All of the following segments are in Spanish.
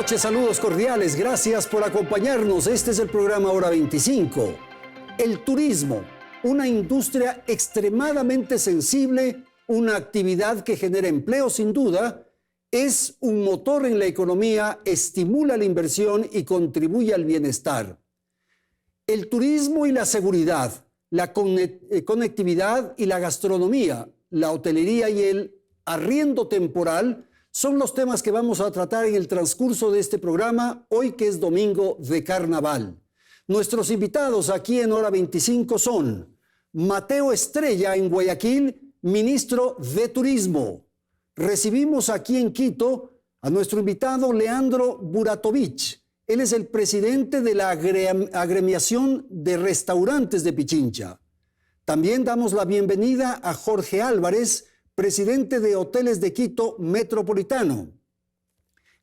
noches, saludos cordiales, gracias por acompañarnos. Este es el programa Hora 25. El turismo, una industria extremadamente sensible, una actividad que genera empleo sin duda, es un motor en la economía, estimula la inversión y contribuye al bienestar. El turismo y la seguridad, la conectividad y la gastronomía, la hotelería y el arriendo temporal son los temas que vamos a tratar en el transcurso de este programa, hoy que es domingo de carnaval. Nuestros invitados aquí en Hora 25 son Mateo Estrella en Guayaquil, ministro de Turismo. Recibimos aquí en Quito a nuestro invitado Leandro Buratovich. Él es el presidente de la agremiación de restaurantes de Pichincha. También damos la bienvenida a Jorge Álvarez, presidente de Hoteles de Quito Metropolitano.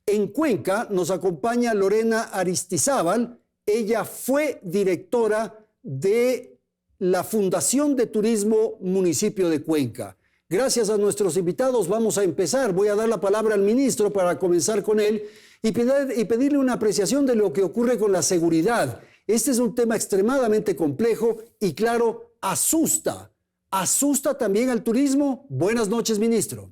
En Cuenca nos acompaña Lorena Aristizábal. Ella fue directora de la Fundación de Turismo Municipio de Cuenca. Gracias a nuestros invitados vamos a empezar. Voy a dar la palabra al ministro para comenzar con él y pedirle una apreciación de lo que ocurre con la seguridad. Este es un tema extremadamente complejo y, claro, asusta también al turismo. Buenas noches, ministro.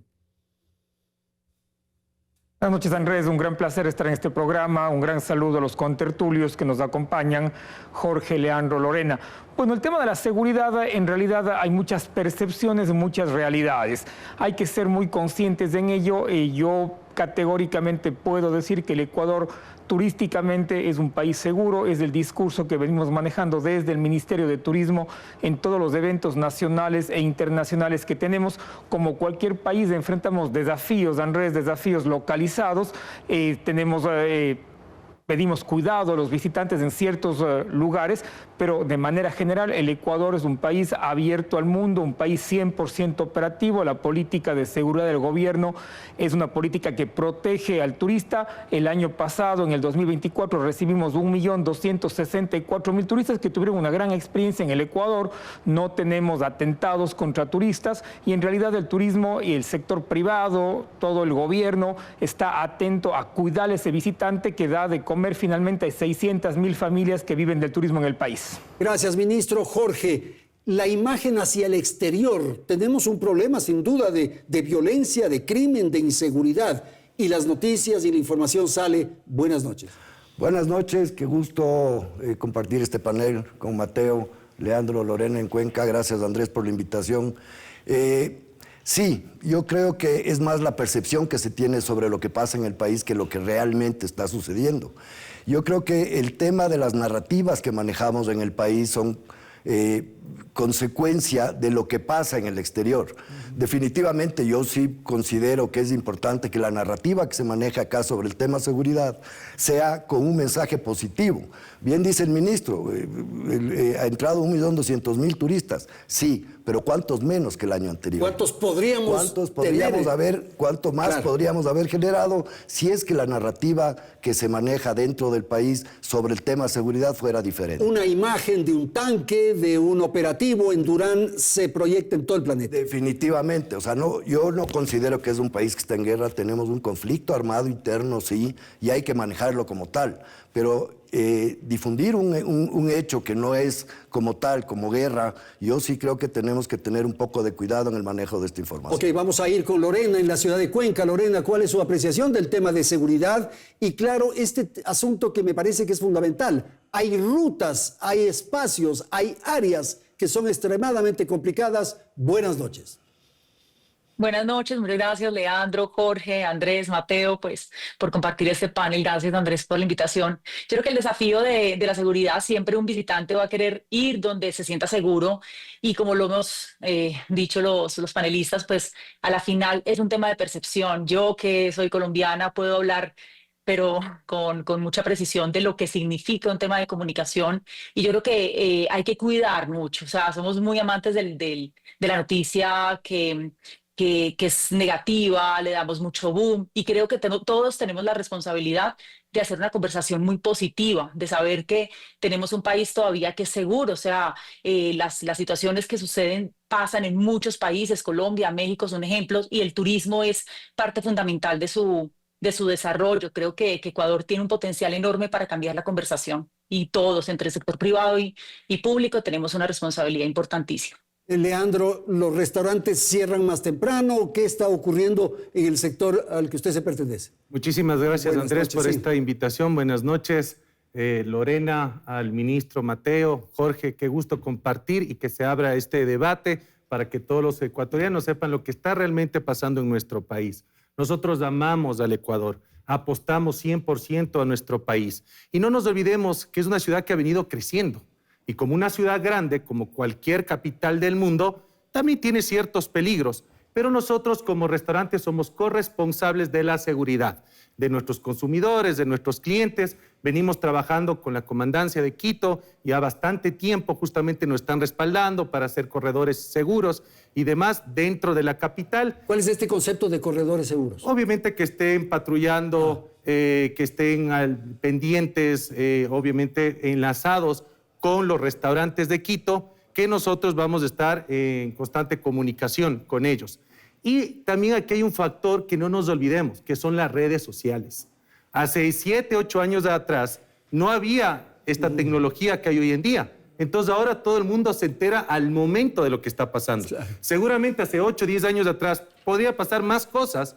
Buenas noches, Andrés. Un gran placer estar en este programa. Un gran saludo a los contertulios que nos acompañan, Jorge, Leandro, Lorena. Bueno, el tema de la seguridad, en realidad hay muchas percepciones, muchas realidades. Hay que ser muy conscientes en ello. Yo categóricamente puedo decir que el Ecuador turísticamente es un país seguro, es el discurso que venimos manejando desde el Ministerio de Turismo en todos los eventos nacionales e internacionales que tenemos. Como cualquier país enfrentamos desafíos, Andrés, desafíos localizados, pedimos cuidado a los visitantes en ciertos lugares, pero de manera general el Ecuador es un país abierto al mundo, un país 100% operativo. La política de seguridad del gobierno es una política que protege al turista. El año pasado, en el 2024, recibimos 1.264.000 turistas que tuvieron una gran experiencia en el Ecuador. No tenemos atentados contra turistas y en realidad el turismo y el sector privado, todo el gobierno está atento a cuidar a ese visitante que da de comer finalmente a 600.000 familias que viven del turismo en el país. Gracias, ministro. Jorge, la imagen hacia el exterior. Tenemos un problema sin duda de violencia, de crimen, de inseguridad. Y las noticias y la información sale. Buenas noches. Buenas noches, qué gusto compartir este panel con Mateo, Leandro, Lorena en Cuenca. Gracias, Andrés, por la invitación. Sí, yo creo que es más la percepción que se tiene sobre lo que pasa en el país que lo que realmente está sucediendo. Yo creo que el tema de las narrativas que manejamos en el país son consecuencia de lo que pasa en el exterior. Definitivamente yo sí considero que es importante que la narrativa que se maneja acá sobre el tema seguridad sea con un mensaje positivo. Bien dice el ministro, ha entrado 1.200.000 turistas, sí, pero ¿cuántos menos que el año anterior? ¿Cuántos podríamos haber, cuánto más claro, podríamos haber generado si es que la narrativa que se maneja dentro del país sobre el tema seguridad fuera diferente? Una imagen de un tanque, de un operativo en Durán se proyecta en todo el planeta. Definitivamente, o sea, yo no considero que es un país que está en guerra. Tenemos un conflicto armado interno, sí, y hay que manejarlo como tal, pero difundir un hecho que no es como tal, como guerra, yo sí creo que tenemos que tener un poco de cuidado en el manejo de esta información. Ok, vamos a ir con Lorena en la ciudad de Cuenca. Lorena, ¿cuál es su apreciación del tema de seguridad? Y claro, este asunto que me parece que es fundamental. Hay rutas, hay espacios, hay áreas que son extremadamente complicadas. Buenas noches. Buenas noches, muchas gracias Leandro, Jorge, Andrés, Mateo, pues por compartir este panel. Gracias Andrés por la invitación. Yo creo que el desafío de la seguridad, siempre un visitante va a querer ir donde se sienta seguro y como lo hemos dicho los panelistas, pues a la final es un tema de percepción. Yo que soy colombiana puedo hablar pero con mucha precisión de lo que significa un tema de comunicación y yo creo que hay que cuidar mucho, o sea, somos muy amantes de la noticia que es negativa, le damos mucho boom y creo que todos tenemos la responsabilidad de hacer una conversación muy positiva, de saber que tenemos un país todavía que es seguro, o sea, las situaciones que suceden pasan en muchos países, Colombia, México son ejemplos y el turismo es parte fundamental de su desarrollo. Creo que Ecuador tiene un potencial enorme para cambiar la conversación y todos, entre el sector privado y público, tenemos una responsabilidad importantísima. Leandro, ¿los restaurantes cierran más temprano? ¿Qué está ocurriendo en el sector al que usted se pertenece? Muchísimas gracias, Buenas Andrés, noches, por sí. esta invitación. Buenas noches, Lorena, al ministro Mateo, Jorge, qué gusto compartir y que se abra este debate para que todos los ecuatorianos sepan lo que está realmente pasando en nuestro país. Nosotros amamos al Ecuador, apostamos 100% a nuestro país. Y no nos olvidemos que es una ciudad que ha venido creciendo. Y como una ciudad grande, como cualquier capital del mundo, también tiene ciertos peligros. Pero nosotros como restaurantes somos corresponsables de la seguridad de nuestros consumidores, de nuestros clientes. Venimos trabajando con la Comandancia de Quito ya bastante tiempo, justamente nos están respaldando para hacer corredores seguros y demás dentro de la capital. ¿Cuál es este concepto de corredores seguros? Obviamente que estén patrullando, que estén pendientes, obviamente enlazados con los restaurantes de Quito, que nosotros vamos a estar en constante comunicación con ellos. Y también aquí hay un factor que no nos olvidemos, que son las redes sociales. Hace 7, 8 años atrás no había esta tecnología que hay hoy en día. Entonces ahora todo el mundo se entera al momento de lo que está pasando. Claro. Seguramente hace 8, 10 años atrás podría pasar más cosas,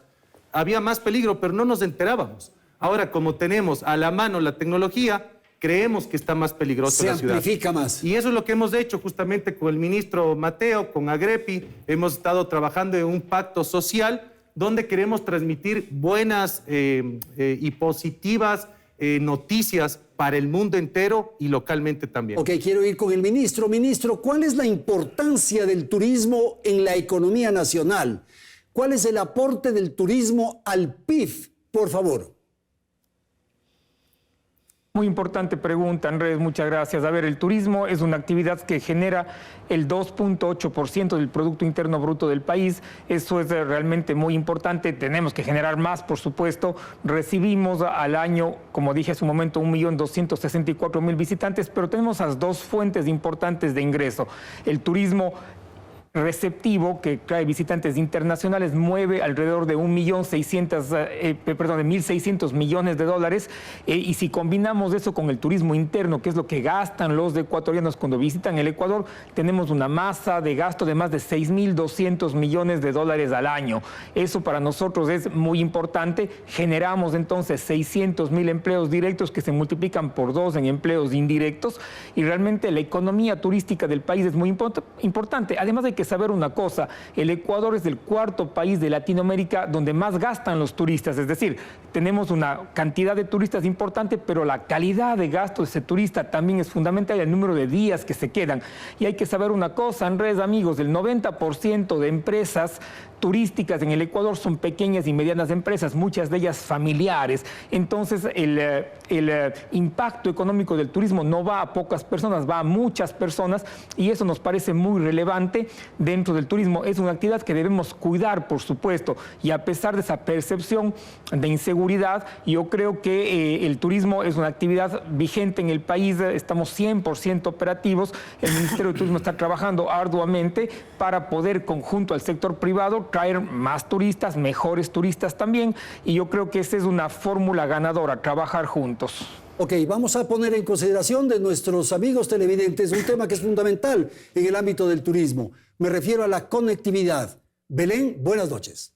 había más peligro, pero no nos enterábamos. Ahora, como tenemos a la mano la tecnología, creemos que está más peligrosa la ciudad. Se amplifica más. Y eso es lo que hemos hecho justamente con el ministro Mateo, con Agrepi. Hemos estado trabajando en un pacto social donde queremos transmitir buenas y positivas noticias para el mundo entero y localmente también. Ok, quiero ir con el ministro. Ministro, ¿cuál es la importancia del turismo en la economía nacional? ¿Cuál es el aporte del turismo al PIB? Por favor. Muy importante pregunta, Andrés, muchas gracias. A ver, el turismo es una actividad que genera el 2.8% del Producto Interno Bruto del país. Eso es realmente muy importante. Tenemos que generar más, por supuesto. Recibimos al año, como dije hace un momento, 1.264.000 visitantes, pero tenemos las dos fuentes importantes de ingreso. El turismo receptivo, que trae visitantes internacionales, mueve alrededor de 1.600 millones de dólares, y si combinamos eso con el turismo interno, que es lo que gastan los ecuatorianos cuando visitan el Ecuador, tenemos una masa de gasto de más de 6.200 millones de dólares al año. Eso para nosotros es muy importante. Generamos entonces 600.000 empleos directos que se multiplican por 2 en empleos indirectos, y realmente la economía turística del país es muy importante. Además hay que saber una cosa, el Ecuador es el 4º país de Latinoamérica donde más gastan los turistas, es decir, tenemos una cantidad de turistas importante, pero la calidad de gasto de ese turista también es fundamental, el número de días que se quedan. Y hay que saber una cosa, Andrés, amigos, el 90% de empresas turísticas en el Ecuador son pequeñas y medianas empresas, muchas de ellas familiares. Entonces, el impacto económico del turismo no va a pocas personas, va a muchas personas, y eso nos parece muy relevante dentro del turismo. Es una actividad que debemos cuidar, por supuesto, y a pesar de esa percepción de inseguridad, yo creo que el turismo es una actividad vigente en el país. Estamos 100% operativos. El Ministerio de Turismo está trabajando arduamente para poder, conjunto al sector privado, traer más turistas, mejores turistas también, y yo creo que esa es una fórmula ganadora, trabajar juntos. Ok, vamos a poner en consideración de nuestros amigos televidentes un tema que es fundamental en el ámbito del turismo. Me refiero a la conectividad. Belén, buenas noches.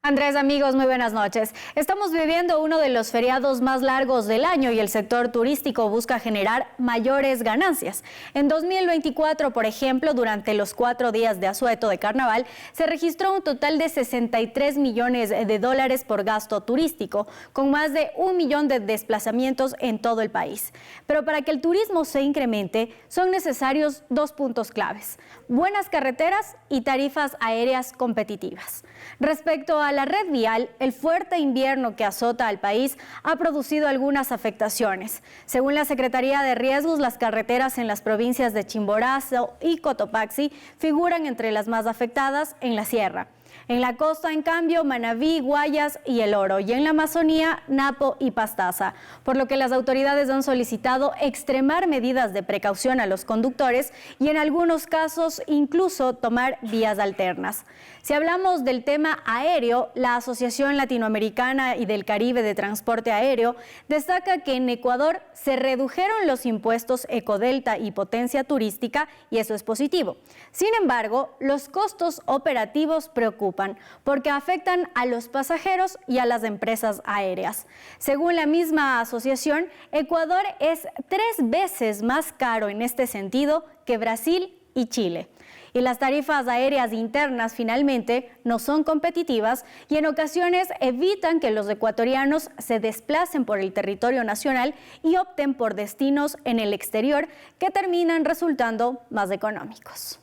Andrés, amigos, muy buenas noches. Estamos viviendo uno de los feriados más largos del año y el sector turístico busca generar mayores ganancias. En 2024, por ejemplo, durante los 4 días de asueto de carnaval, se registró un total de 63 millones de dólares por gasto turístico, con más de 1 millón de desplazamientos en todo el país. Pero para que el turismo se incremente, son necesarios 2 puntos claves: buenas carreteras y tarifas aéreas competitivas. Respecto a la red vial, el fuerte invierno que azota al país ha producido algunas afectaciones. Según la Secretaría de Riesgos, las carreteras en las provincias de Chimborazo y Cotopaxi figuran entre las más afectadas en la sierra. En la costa, en cambio, Manabí, Guayas y El Oro. Y en la Amazonía, Napo y Pastaza. Por lo que las autoridades han solicitado extremar medidas de precaución a los conductores y en algunos casos incluso tomar vías alternas. Si hablamos del tema aéreo, la Asociación Latinoamericana y del Caribe de Transporte Aéreo destaca que en Ecuador se redujeron los impuestos Ecodelta y Potencia Turística y eso es positivo. Sin embargo, los costos operativos preocupan porque afectan a los pasajeros y a las empresas aéreas. Según la misma asociación, Ecuador es 3 veces más caro en este sentido que Brasil y Chile. Y las tarifas aéreas internas finalmente no son competitivas y en ocasiones evitan que los ecuatorianos se desplacen por el territorio nacional y opten por destinos en el exterior que terminan resultando más económicos.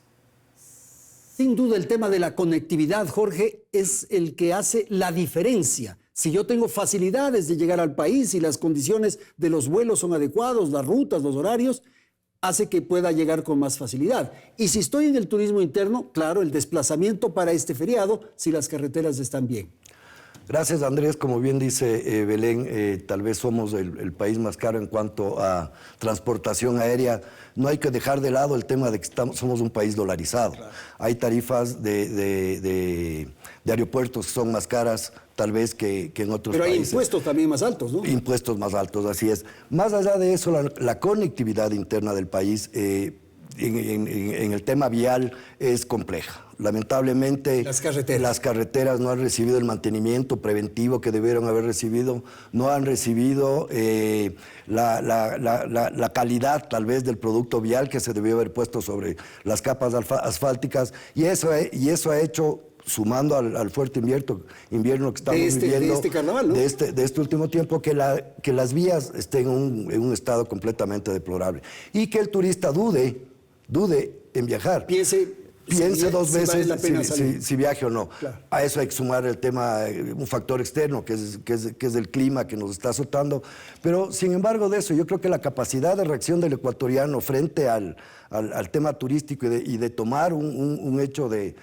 Sin duda el tema de la conectividad, Jorge, es el que hace la diferencia. Si yo tengo facilidades de llegar al país y las condiciones de los vuelos son adecuados, las rutas, los horarios, hace que pueda llegar con más facilidad. Y si estoy en el turismo interno, claro, el desplazamiento para este feriado, si las carreteras están bien. Gracias, Andrés. Como bien dice Belén, tal vez somos el país más caro en cuanto a transportación aérea. No hay que dejar de lado el tema de que somos un país dolarizado. Claro. Hay tarifas de aeropuertos que son más caras, tal vez que en otros países. Pero hay impuestos también más altos, ¿no? Impuestos más altos, así es. Más allá de eso, la conectividad interna del país en el tema vial es compleja. Lamentablemente, las carreteras no han recibido el mantenimiento preventivo que debieron haber recibido, no han recibido la calidad, tal vez, del producto vial que se debió haber puesto sobre las capas asfálticas, y eso ha hecho, sumando al fuerte invierno que estamos viviendo, de este carnaval, ¿no? de este último tiempo, que las vías estén en un estado completamente deplorable. Y que el turista dude en viajar. Piense dos veces si viaje o no. Claro. A eso hay que sumar el tema, un factor externo, que es el clima que nos está azotando. Pero, sin embargo de eso, yo creo que la capacidad de reacción del ecuatoriano frente al tema turístico y de tomar un hecho de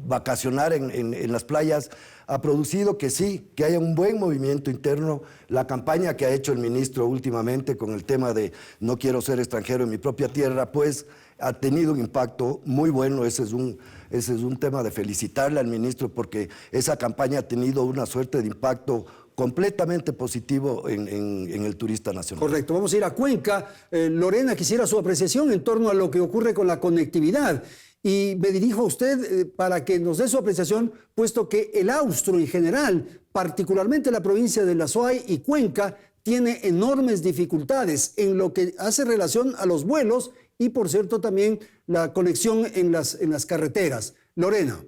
vacacionar en las playas ha producido que sí, que haya un buen movimiento interno. La campaña que ha hecho el ministro últimamente con el tema de no quiero ser extranjero en mi propia tierra, pues ha tenido un impacto muy bueno. Ese es un tema de felicitarle al ministro, porque esa campaña ha tenido una suerte de impacto completamente positivo en el turista nacional. Correcto, vamos a ir a Cuenca. Lorena, quisiera su apreciación en torno a lo que ocurre con la conectividad. Y me dirijo a usted para que nos dé su apreciación, puesto que el austro en general, particularmente la provincia de La Suay y Cuenca, tiene enormes dificultades en lo que hace relación a los vuelos y, por cierto, también la conexión en las carreteras. Lorena.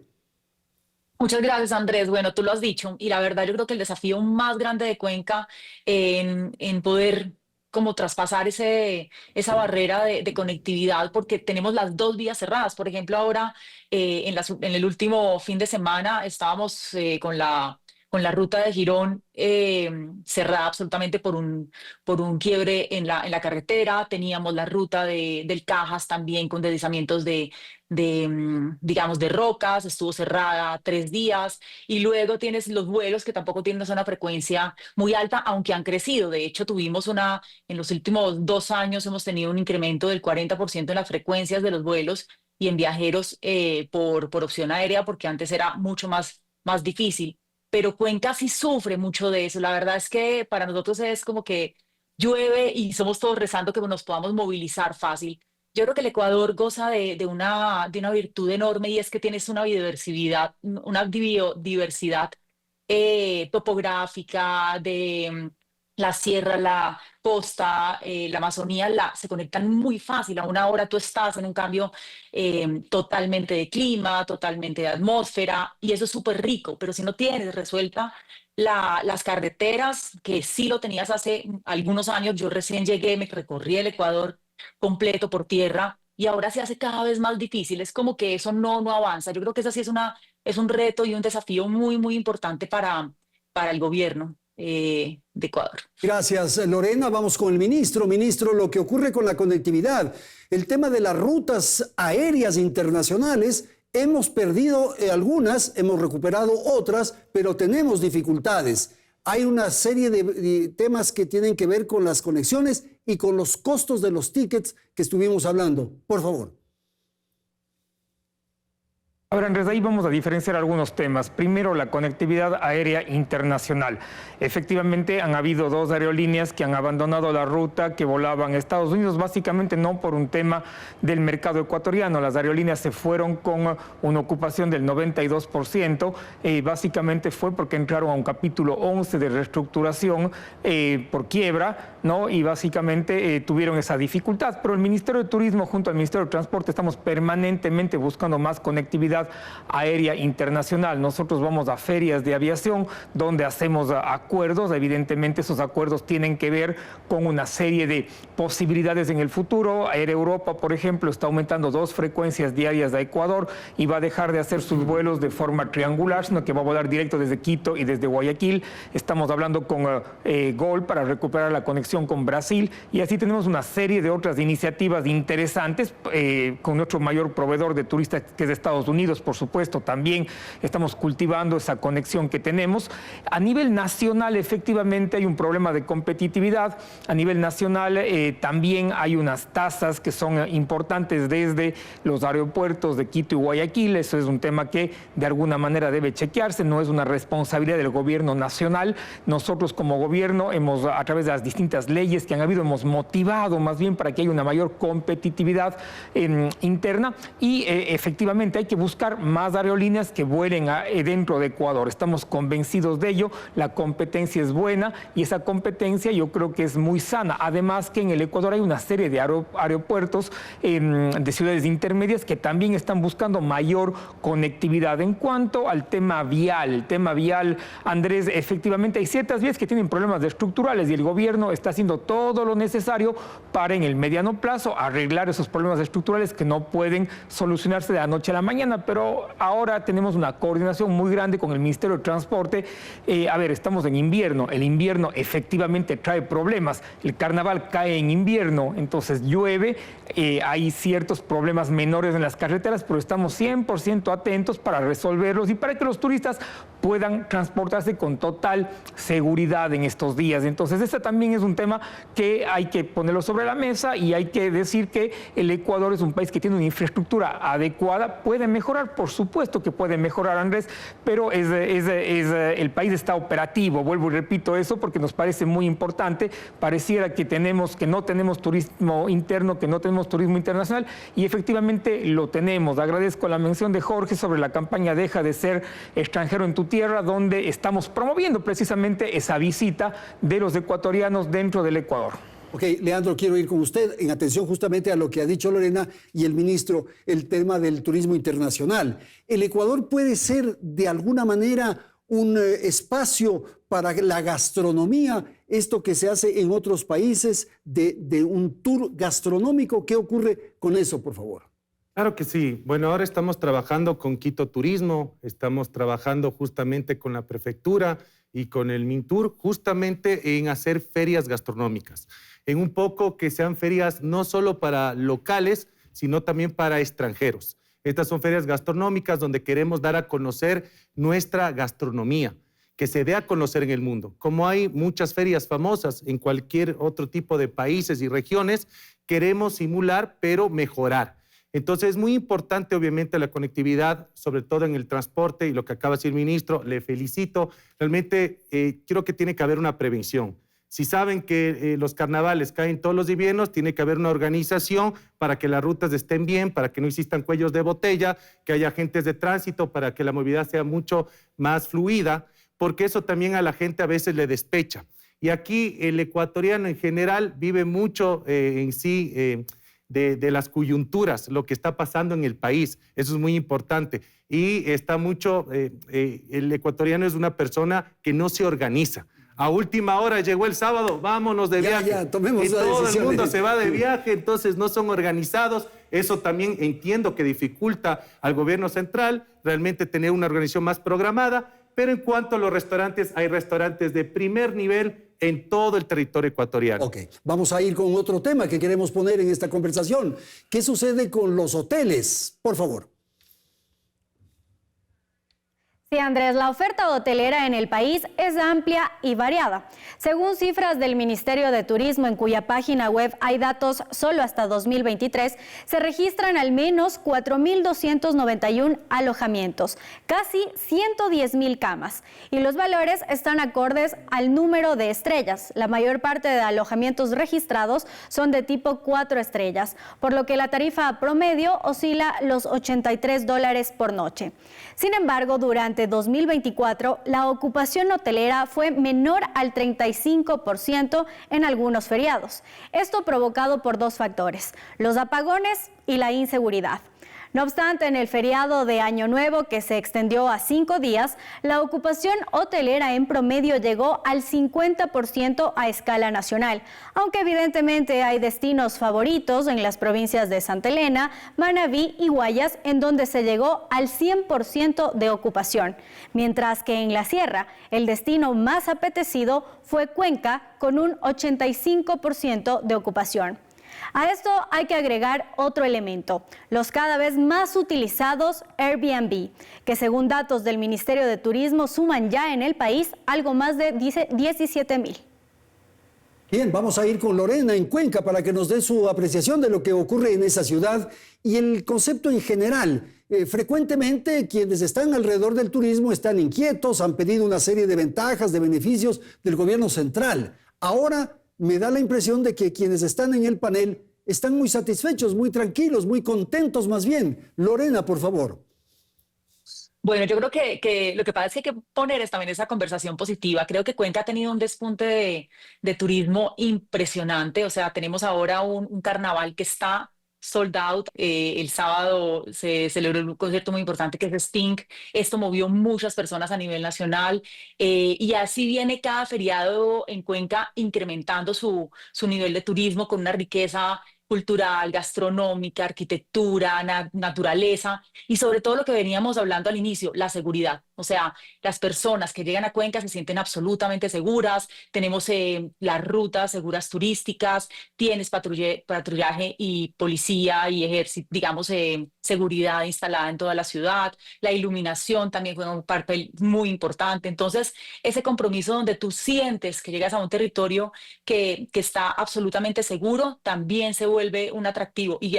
Muchas gracias, Andrés. Bueno, tú lo has dicho, y la verdad yo creo que el desafío más grande de Cuenca en poder como traspasar esa barrera de conectividad, porque tenemos las 2 vías cerradas. Por ejemplo, ahora en el último fin de semana estábamos con la ruta de Girón cerrada absolutamente por un quiebre en la carretera. Teníamos la ruta del Cajas también con deslizamientos digamos, de rocas, estuvo cerrada 3 días, y luego tienes los vuelos que tampoco tienen una frecuencia muy alta, aunque han crecido. De hecho, en los últimos 2 años hemos tenido un incremento del 40% en las frecuencias de los vuelos y en viajeros por opción aérea, porque antes era mucho más difícil. Pero Cuenca sí sufre mucho de eso. La verdad es que para nosotros es como que llueve y somos todos rezando que nos podamos movilizar fácil. Yo creo que el Ecuador goza de una virtud enorme, y es que tienes una biodiversidad topográfica, de la sierra, la costa, la Amazonía, se conectan muy fácil. A una hora tú estás en un cambio totalmente de clima, totalmente de atmósfera, y eso es súper rico. Pero si no tienes resuelta las carreteras, que sí lo tenías hace algunos años, yo recién llegué, me recorrí el Ecuador completo por tierra, y ahora se hace cada vez más difícil. Es como que eso no avanza. Yo creo que eso sí es un reto y un desafío muy, muy importante para el gobierno de Ecuador. Gracias, Lorena. Vamos con el ministro. Ministro, lo que ocurre con la conectividad, el tema de las rutas aéreas internacionales Hemos perdido algunas, hemos recuperado otras, pero tenemos dificultades. Hay una serie de temas que tienen que ver con las conexiones y con los costos de los tickets que estuvimos hablando. Por favor. Ahora, Andrés, ahí vamos a diferenciar algunos temas. Primero, la conectividad aérea internacional. Efectivamente, han habido 2 aerolíneas que han abandonado la ruta que volaban a Estados Unidos, básicamente no por un tema del mercado ecuatoriano. Las aerolíneas se fueron con una ocupación del 92%. Básicamente fue porque entraron a un capítulo 11 de reestructuración por quiebra, ¿no? Y básicamente tuvieron esa dificultad. Pero el Ministerio de Turismo junto al Ministerio de Transporte estamos permanentemente buscando más conectividad aérea internacional. Nosotros vamos a ferias de aviación donde hacemos acuerdos. Evidentemente esos acuerdos tienen que ver con una serie de posibilidades en el futuro. Air Europa, por ejemplo, está aumentando 2 frecuencias diarias a Ecuador y va a dejar de hacer sus vuelos de forma triangular, sino que va a volar directo desde Quito y desde Guayaquil. Estamos hablando con Gol para recuperar la conexión con Brasil y así tenemos una serie de otras iniciativas interesantes con nuestro mayor proveedor de turistas que es de Estados Unidos. Por supuesto, también estamos cultivando esa conexión que tenemos. A nivel nacional, efectivamente, hay un problema de competitividad. A nivel nacional, también hay unas tasas que son importantes desde los aeropuertos de Quito y Guayaquil. Eso es un tema que de alguna manera debe chequearse. No es una responsabilidad del gobierno nacional. Nosotros como gobierno hemos, a través de las distintas leyes que han habido, hemos motivado más bien para que haya una mayor competitividad interna y efectivamente hay que buscar más aerolíneas que vuelen dentro de Ecuador. Estamos convencidos de ello, la competencia es buena y esa competencia yo creo que es muy sana. Además que en el Ecuador hay una serie de aeropuertos de ciudades intermedias que también están buscando mayor conectividad. En cuanto al tema vial, Andrés, efectivamente hay ciertas vías que tienen problemas estructurales y el gobierno está haciendo todo lo necesario para en el mediano plazo arreglar esos problemas estructurales que no pueden solucionarse de la noche a la mañana, pero ahora tenemos una coordinación muy grande con el Ministerio de Transporte. Estamos en invierno, el invierno efectivamente trae problemas, el carnaval cae en invierno, entonces llueve, hay ciertos problemas menores en las carreteras, pero estamos 100% atentos para resolverlos y para que los turistas puedan transportarse con total seguridad en estos días. Entonces, este también es un tema que hay que ponerlo sobre la mesa y hay que decir que el Ecuador es un país que tiene una infraestructura adecuada, puede mejorar, por supuesto que puede mejorar, Andrés, pero el país está operativo, vuelvo y repito eso porque nos parece muy importante. Pareciera que no tenemos turismo interno, que no tenemos turismo internacional y efectivamente lo tenemos. Agradezco la mención de Jorge sobre la campaña Deja de ser extranjero en tu tierra, donde estamos promoviendo precisamente esa visita de los ecuatorianos dentro del Ecuador. Ok, Leandro, quiero ir con usted en atención justamente a lo que ha dicho Lorena y el ministro, el tema del turismo internacional. ¿El Ecuador puede ser de alguna manera un espacio para la gastronomía, esto que se hace en otros países de un tour gastronómico? ¿Qué ocurre con eso, por favor? Claro que sí. Bueno, ahora estamos trabajando con Quito Turismo, estamos trabajando justamente con la prefectura y con el Mintur, justamente en hacer ferias gastronómicas. En un poco que sean ferias no solo para locales, sino también para extranjeros. Estas son ferias gastronómicas donde queremos dar a conocer nuestra gastronomía, que se dé a conocer en el mundo. Como hay muchas ferias famosas en cualquier otro tipo de países y regiones, queremos simular, pero mejorar. Entonces es muy importante, obviamente, la conectividad, sobre todo en el transporte, y lo que acaba de decir el ministro, le felicito. Realmente creo que tiene que haber una prevención. Si saben que los carnavales caen todos los inviernos, tiene que haber una organización para que las rutas estén bien, para que no existan cuellos de botella, que haya agentes de tránsito, para que la movilidad sea mucho más fluida, porque eso también a la gente a veces le despecha. Y aquí el ecuatoriano en general vive mucho en sí de las coyunturas, lo que está pasando en el país. Eso es muy importante. Y está mucho, el ecuatoriano es una persona que no se organiza. A última hora llegó el sábado, vámonos de viaje. Tomemos y todo el mundo se va de viaje, entonces no son organizados. Eso también entiendo que dificulta al gobierno central realmente tener una organización más programada. Pero en cuanto a los restaurantes, hay restaurantes de primer nivel en todo el territorio ecuatoriano. Ok, vamos a ir con otro tema que queremos poner en esta conversación. ¿Qué sucede con los hoteles? Por favor. Sí, Andrés, la oferta hotelera en el país es amplia y variada. Según cifras del Ministerio de Turismo, en cuya página web hay datos solo hasta 2023, se registran al menos 4.291 alojamientos, casi 110.000 camas. Y los valores están acordes al número de estrellas. La mayor parte de alojamientos registrados son de tipo 4 estrellas, por lo que la tarifa promedio oscila los $83 por noche. Sin embargo, durante 2024, la ocupación hotelera fue menor al 35% en algunos feriados. Esto provocado por dos factores: los apagones y la inseguridad. No obstante, en el feriado de Año Nuevo, que se extendió a 5 días, la ocupación hotelera en promedio llegó al 50% a escala nacional, aunque evidentemente hay destinos favoritos en las provincias de Santa Elena, Manabí y Guayas, en donde se llegó al 100% de ocupación, mientras que en la sierra, el destino más apetecido fue Cuenca, con un 85% de ocupación. A esto hay que agregar otro elemento: los cada vez más utilizados Airbnb, que según datos del Ministerio de Turismo suman ya en el país algo más de 17.000. Bien, vamos a ir con Lorena en Cuenca para que nos dé su apreciación de lo que ocurre en esa ciudad y el concepto en general. Frecuentemente quienes están alrededor del turismo están inquietos, han pedido una serie de ventajas, de beneficios del gobierno central. Ahora me da la impresión de que quienes están en el panel están muy satisfechos, muy tranquilos, muy contentos más bien. Lorena, por favor. Bueno, yo creo que lo que pasa es que hay que poner también esa conversación positiva. Creo que Cuenca ha tenido un despunte de turismo impresionante. O sea, tenemos ahora un carnaval que está sold out. El sábado se celebró un concierto muy importante que es Sting. Esto movió muchas personas a nivel nacional, y así viene cada feriado en Cuenca incrementando su nivel de turismo con una riqueza cultural, gastronómica, arquitectura, naturaleza y sobre todo lo que veníamos hablando al inicio, la seguridad. O sea, las personas que llegan a Cuenca se sienten absolutamente seguras. Tenemos las rutas seguras turísticas, tienes patrullaje y policía y ejército, digamos, seguridad instalada en toda la ciudad. La iluminación también juega un papel muy importante. Entonces, ese compromiso donde tú sientes que llegas a un territorio que está absolutamente seguro, también se vuelve un atractivo. Y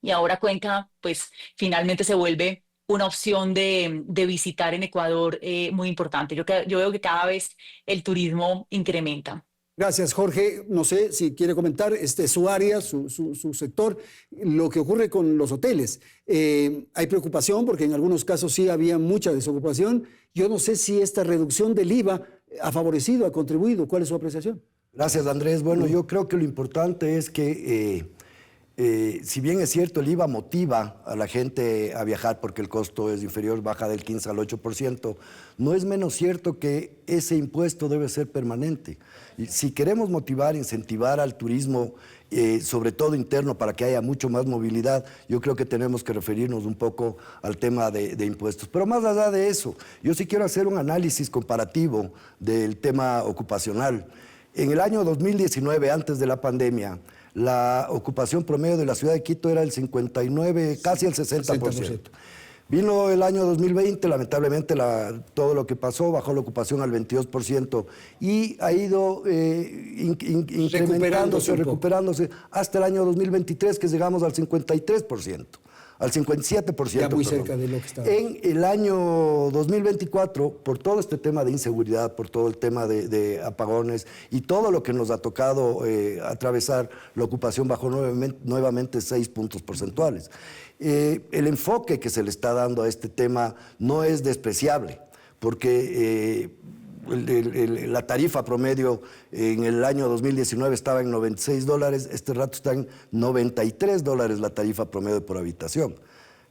ahora Cuenca, pues, finalmente se vuelve una opción de visitar en Ecuador muy importante. Yo veo que cada vez el turismo incrementa. Gracias, Jorge. No sé si quiere comentar su área, su sector, lo que ocurre con los hoteles. Hay preocupación porque en algunos casos sí había mucha desocupación. Yo no sé si esta reducción del IVA ha favorecido, ha contribuido. ¿Cuál es su apreciación? Gracias, Andrés. Bueno, yo creo que lo importante es que si bien es cierto, el IVA motiva a la gente a viajar porque el costo es inferior, baja del 15 al 8%, no es menos cierto que ese impuesto debe ser permanente. Y si queremos motivar, incentivar al turismo, sobre todo interno, para que haya mucho más movilidad, yo creo que tenemos que referirnos un poco al tema de impuestos. Pero más allá de eso, yo sí quiero hacer un análisis comparativo del tema ocupacional. En el año 2019, antes de la pandemia, la ocupación promedio de la ciudad de Quito era el 59, casi el 60%. Vino el año 2020, lamentablemente todo lo que pasó, bajó la ocupación al 22% y ha ido recuperándose hasta el año 2023, que llegamos al 53%. Al 57%. Ya muy cerca de lo que estaba. En el año 2024, por todo este tema de inseguridad, por todo el tema de apagones y todo lo que nos ha tocado atravesar, la ocupación bajó nuevamente 6 puntos porcentuales. El enfoque que se le está dando a este tema no es despreciable, porque la tarifa promedio en el año 2019 estaba en $96, este rato está en $93 la tarifa promedio por habitación.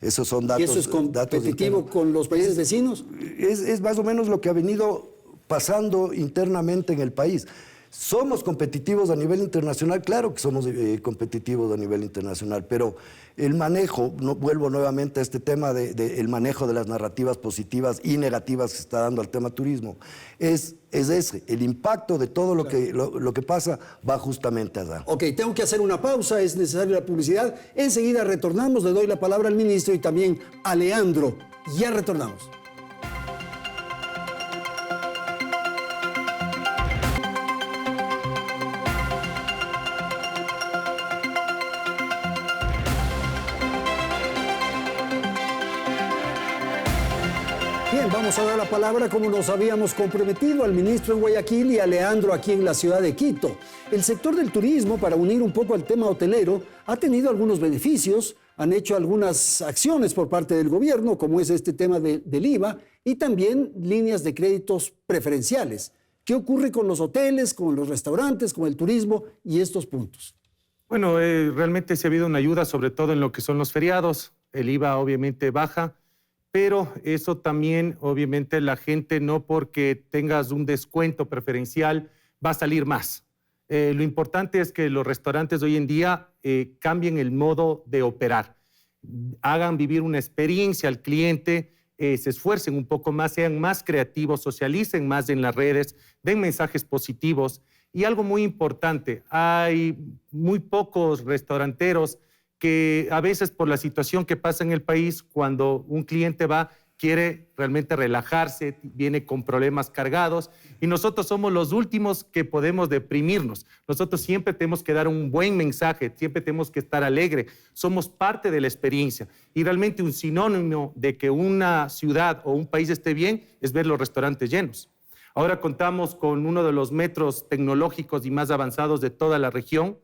Esos son datos. ¿Y eso es competitivo con los países vecinos? Es más o menos lo que ha venido pasando internamente en el país. ¿Somos competitivos a nivel internacional? Claro que somos competitivos a nivel internacional, pero el manejo, vuelvo nuevamente a este tema el manejo de las narrativas positivas y negativas que se está dando al tema turismo, es ese, el impacto de todo lo que pasa va justamente allá. Ok, tengo que hacer una pausa, es necesaria la publicidad. Enseguida retornamos, le doy la palabra al ministro y también a Leandro. Ya retornamos. Bien, vamos a dar la palabra, como nos habíamos comprometido, al ministro en Guayaquil y a Leandro aquí en la ciudad de Quito. El sector del turismo, para unir un poco al tema hotelero, ha tenido algunos beneficios, han hecho algunas acciones por parte del gobierno, como es este tema del IVA, y también líneas de créditos preferenciales. ¿Qué ocurre con los hoteles, con los restaurantes, con el turismo y estos puntos? Bueno, realmente se ha habido una ayuda, sobre todo en lo que son los feriados. El IVA obviamente baja, pero eso también, obviamente, la gente no porque tengas un descuento preferencial va a salir más. Lo importante es que los restaurantes hoy en día cambien el modo de operar, hagan vivir una experiencia al cliente, se esfuercen un poco más, sean más creativos, socialicen más en las redes, den mensajes positivos. Y algo muy importante, hay muy pocos restauranteros que a veces por la situación que pasa en el país, cuando un cliente va, quiere realmente relajarse, viene con problemas cargados y nosotros somos los últimos que podemos deprimirnos. Nosotros siempre tenemos que dar un buen mensaje, siempre tenemos que estar alegre, somos parte de la experiencia y realmente un sinónimo de que una ciudad o un país esté bien es ver los restaurantes llenos. Ahora contamos con uno de los metros tecnológicos y más avanzados de toda la región,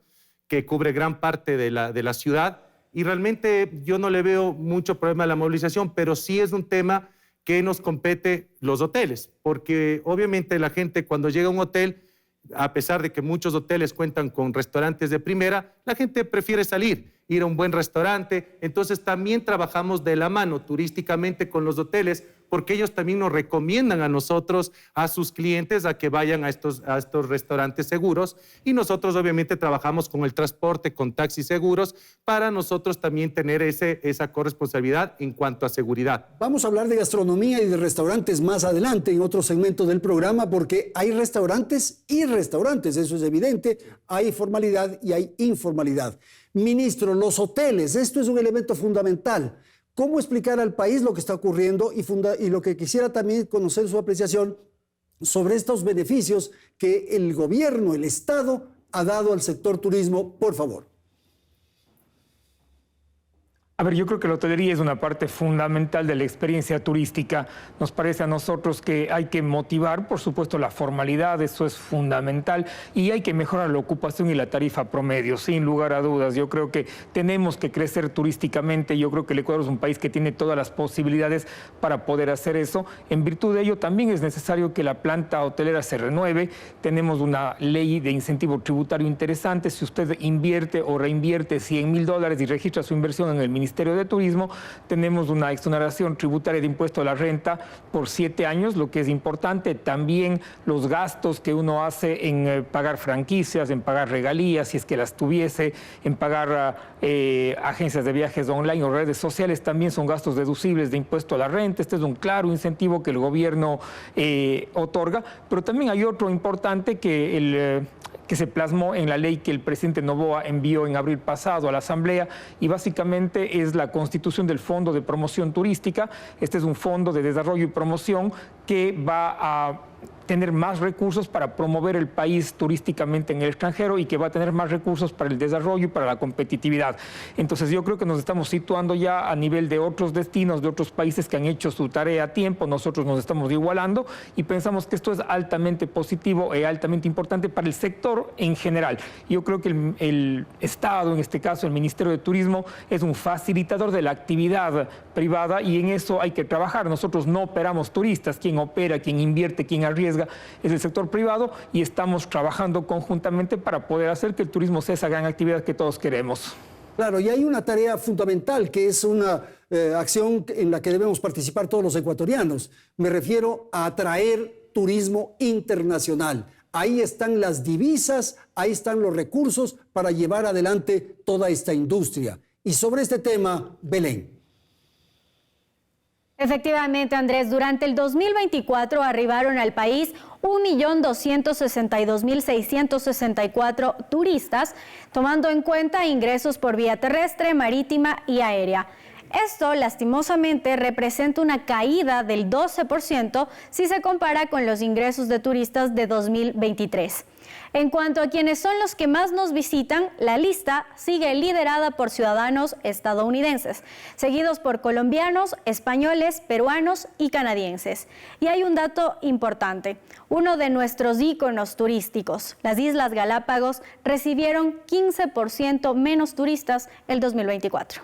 que cubre gran parte de la ciudad, y realmente yo no le veo mucho problema a la movilización, pero sí es un tema que nos compete los hoteles, porque obviamente la gente cuando llega a un hotel, a pesar de que muchos hoteles cuentan con restaurantes de primera, la gente prefiere salir, ir a un buen restaurante. Entonces también trabajamos de la mano turísticamente con los hoteles, porque ellos también nos recomiendan a nosotros, a sus clientes, a que vayan a estos restaurantes seguros. Y nosotros obviamente trabajamos con el transporte, con taxis seguros, para nosotros también tener esa corresponsabilidad en cuanto a seguridad. Vamos a hablar de gastronomía y de restaurantes más adelante en otro segmento del programa, porque hay restaurantes y restaurantes, eso es evidente. Hay formalidad y hay informalidad. Ministro, los hoteles, esto es un elemento fundamental. ¿Cómo explicar al país lo que está ocurriendo y lo que quisiera también conocer su apreciación sobre estos beneficios que el gobierno, el Estado, ha dado al sector turismo, por favor? A ver, yo creo que la hotelería es una parte fundamental de la experiencia turística. Nos parece a nosotros que hay que motivar, por supuesto, la formalidad, eso es fundamental, y hay que mejorar la ocupación y la tarifa promedio, sin lugar a dudas. Yo creo que tenemos que crecer turísticamente. Yo creo que el Ecuador es un país que tiene todas las posibilidades para poder hacer eso. En virtud de ello, también es necesario que la planta hotelera se renueve. Tenemos una ley de incentivo tributario interesante. Si usted invierte o reinvierte $100,000 y registra su inversión en el Ministerio de Turismo, tenemos una exoneración tributaria de impuesto a la renta por 7 años, lo que es importante. También los gastos que uno hace en pagar franquicias, en pagar regalías, si es que las tuviese, en pagar agencias de viajes online o redes sociales, también son gastos deducibles de impuesto a la renta. Este es un claro incentivo que el gobierno otorga, pero también hay otro importante que se plasmó en la ley que el presidente Noboa envió en abril pasado a la Asamblea, y básicamente es la constitución del Fondo de Promoción Turística. Este es un fondo de desarrollo y promoción que va a tener más recursos para promover el país turísticamente en el extranjero y que va a tener más recursos para el desarrollo y para la competitividad. Entonces yo creo que nos estamos situando ya a nivel de otros destinos, de otros países que han hecho su tarea a tiempo. Nosotros nos estamos igualando y pensamos que esto es altamente positivo y altamente importante para el sector en general. Yo creo que el Estado, en este caso el Ministerio de Turismo, es un facilitador de la actividad privada y en eso hay que trabajar. Nosotros no operamos turistas, quien opera, quien invierte, quien arriesga es el sector privado, y estamos trabajando conjuntamente para poder hacer que el turismo sea esa gran actividad que todos queremos. Claro, y hay una tarea fundamental que es una acción en la que debemos participar todos los ecuatorianos. Me refiero a atraer turismo internacional. Ahí están las divisas, ahí están los recursos para llevar adelante toda esta industria. Y sobre este tema, Belén. Efectivamente, Andrés, durante el 2024 arribaron al país 1.262.664 turistas, tomando en cuenta ingresos por vía terrestre, marítima y aérea. Esto, lastimosamente, representa una caída del 12% si se compara con los ingresos de turistas de 2023. En cuanto a quienes son los que más nos visitan, la lista sigue liderada por ciudadanos estadounidenses, seguidos por colombianos, españoles, peruanos y canadienses. Y hay un dato importante, uno de nuestros íconos turísticos, las Islas Galápagos, recibieron 15% menos turistas el 2024.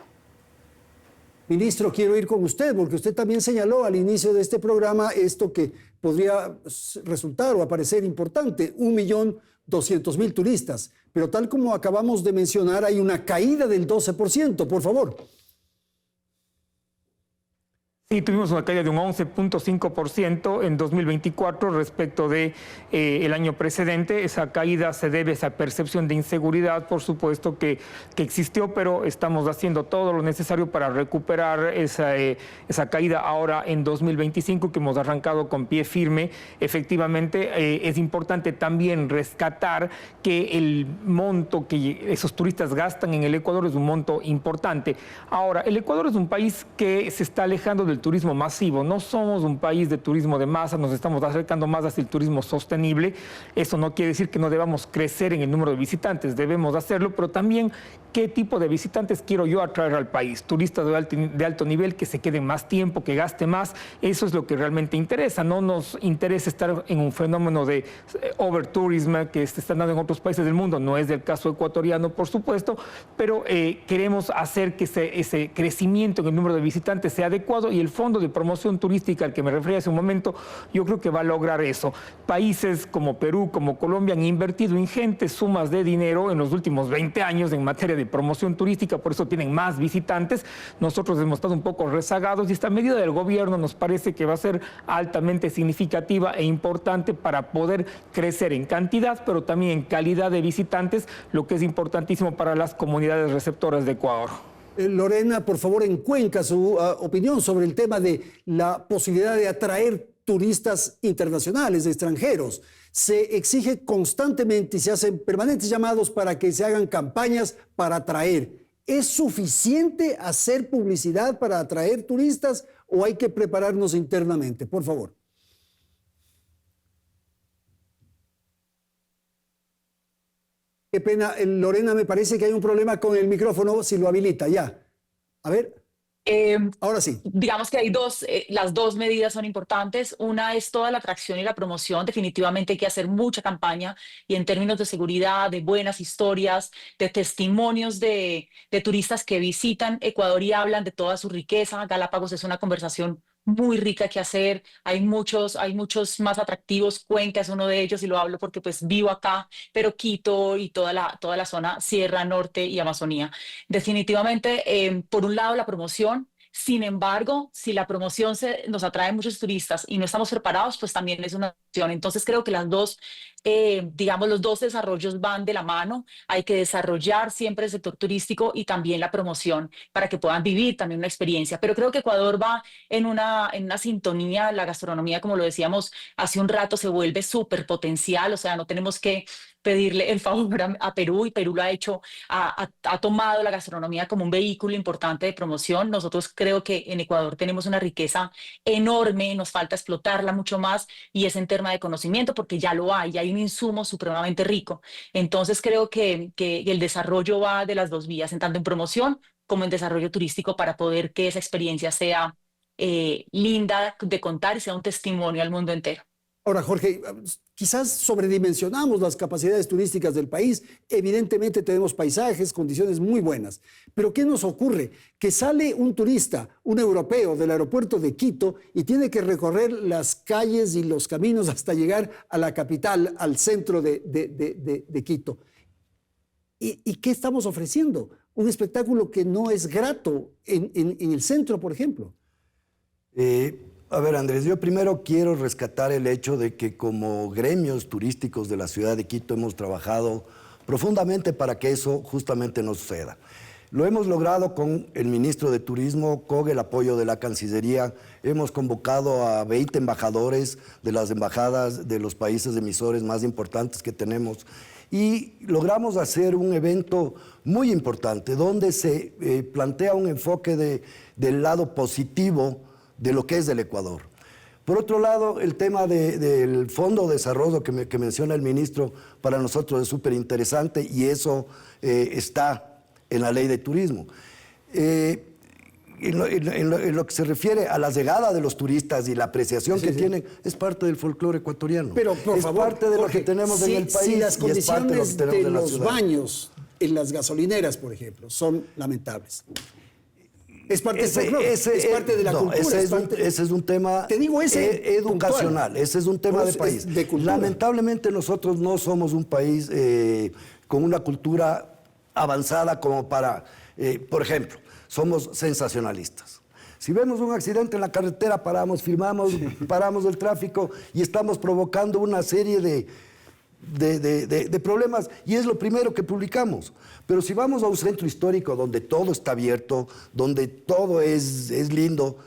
Ministro, quiero ir con usted, porque usted también señaló al inicio de este programa esto que podría resultar o aparecer importante, 1.200.000 turistas. Pero tal como acabamos de mencionar, hay una caída del 12%, por favor. Sí, tuvimos una caída de un 11.5% en 2024 respecto de el año precedente. Esa caída se debe a esa percepción de inseguridad, por supuesto, que existió, pero estamos haciendo todo lo necesario para recuperar esa caída ahora en 2025, que hemos arrancado con pie firme. Efectivamente, es importante también rescatar que el monto que esos turistas gastan en el Ecuador es un monto importante. Ahora, el Ecuador es un país que se está alejando del turismo masivo. No somos un país de turismo de masa, nos estamos acercando más hacia el turismo sostenible. Eso no quiere decir que no debamos crecer en el número de visitantes, debemos hacerlo, pero también qué tipo de visitantes quiero yo atraer al país. Turistas de alto nivel que se queden más tiempo, que gaste más, eso es lo que realmente interesa. No nos interesa estar en un fenómeno de overtourism que se está dando en otros países del mundo, no es del caso ecuatoriano, por supuesto, pero queremos hacer que ese crecimiento en el número de visitantes sea adecuado, y el Fondo de Promoción Turística al que me refería hace un momento, yo creo que va a lograr eso. Países como Perú, como Colombia han invertido ingentes sumas de dinero en los últimos 20 años en materia de promoción turística, por eso tienen más visitantes. Nosotros hemos estado un poco rezagados y esta medida del gobierno nos parece que va a ser altamente significativa e importante para poder crecer en cantidad, pero también en calidad de visitantes, lo que es importantísimo para las comunidades receptoras de Ecuador. Lorena, por favor, en Cuenca, su opinión sobre el tema de la posibilidad de atraer turistas internacionales, extranjeros. Se exige constantemente y se hacen permanentes llamados para que se hagan campañas para atraer. ¿Es suficiente hacer publicidad para atraer turistas o hay que prepararnos internamente? Por favor. Qué pena, Lorena, me parece que hay un problema con el micrófono, si lo habilita, ya. A ver, ahora sí. Digamos que hay las dos medidas son importantes. Una es toda la atracción y la promoción. Definitivamente hay que hacer mucha campaña y en términos de seguridad, de buenas historias, de testimonios de turistas que visitan Ecuador y hablan de toda su riqueza. Galápagos es una conversación muy rica que hacer, hay muchos más atractivos. Cuenca es uno de ellos y lo hablo porque pues vivo acá, pero Quito y toda la zona Sierra Norte y Amazonía. Definitivamente, por un lado la promoción. Sin embargo, si la promoción nos atrae muchos turistas y no estamos preparados, pues también es una opción. Entonces creo que las dos, los dos desarrollos van de la mano. Hay que desarrollar siempre el sector turístico y también la promoción para que puedan vivir también una experiencia. Pero creo que Ecuador va en una sintonía. La gastronomía, como lo decíamos hace un rato, se vuelve súper potencial. O sea, no tenemos que pedirle el favor a Perú, y Perú lo ha hecho, ha tomado la gastronomía como un vehículo importante de promoción. Nosotros creo que en Ecuador tenemos una riqueza enorme, nos falta explotarla mucho más y es en tema de conocimiento porque ya lo hay, un insumo supremamente rico. Entonces creo que el desarrollo va de las dos vías, en tanto en promoción como en desarrollo turístico, para poder que esa experiencia sea linda de contar y sea un testimonio al mundo entero. Ahora, Jorge, quizás sobredimensionamos las capacidades turísticas del país. Evidentemente tenemos paisajes, condiciones muy buenas. Pero ¿qué nos ocurre? Que sale un turista, un europeo, del aeropuerto de Quito y tiene que recorrer las calles y los caminos hasta llegar a la capital, al centro de Quito. ¿Y qué estamos ofreciendo? Un espectáculo que no es grato en el centro, por ejemplo. A ver, Andrés, yo primero quiero rescatar el hecho de que como gremios turísticos de la ciudad de Quito hemos trabajado profundamente para que eso justamente no suceda. Lo hemos logrado con el ministro de Turismo, con el apoyo de la Cancillería. Hemos convocado a 20 embajadores de las embajadas de los países emisores más importantes que tenemos y logramos hacer un evento muy importante donde se plantea un enfoque del lado positivo de lo que es el Ecuador. Por otro lado, el tema del Fondo de Desarrollo que menciona el ministro, para nosotros es súper interesante y eso está en la ley de turismo. En lo que se refiere a la llegada de los turistas y la apreciación que tienen, es parte del folclore ecuatoriano. Pero, por favor, es parte de Jorge, lo que tenemos en el país. Si las condiciones de los ciudad. baños en las gasolineras, por ejemplo, son lamentables. Es parte del folclore, es parte de la cultura. Ese es un tema educacional, ese es un tema de país. Lamentablemente nosotros no somos un país con una cultura avanzada como para, por ejemplo, somos sensacionalistas. Si vemos un accidente en la carretera, paramos, filmamos, paramos el tráfico y estamos provocando una serie de problemas y es lo primero que publicamos. Pero si vamos a un centro histórico donde todo está abierto, donde todo es lindo,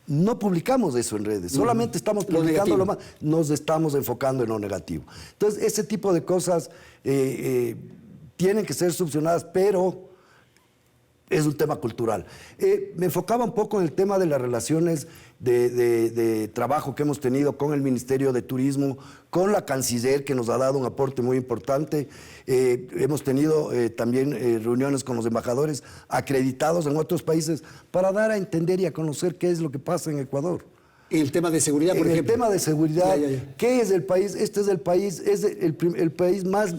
no publicamos eso en redes, solamente estamos publicando lo más, nos estamos enfocando en lo negativo. Entonces, ese tipo de cosas tienen que ser solucionadas, pero es un tema cultural. Me enfocaba un poco en el tema de las relaciones de trabajo que hemos tenido con el Ministerio de Turismo, con la Canciller, que nos ha dado un aporte muy importante. Hemos tenido también reuniones con los embajadores acreditados en otros países para dar a entender y a conocer qué es lo que pasa en Ecuador. El tema de seguridad, por ejemplo. El tema de seguridad, ¿qué es el país? Este es el país, el país más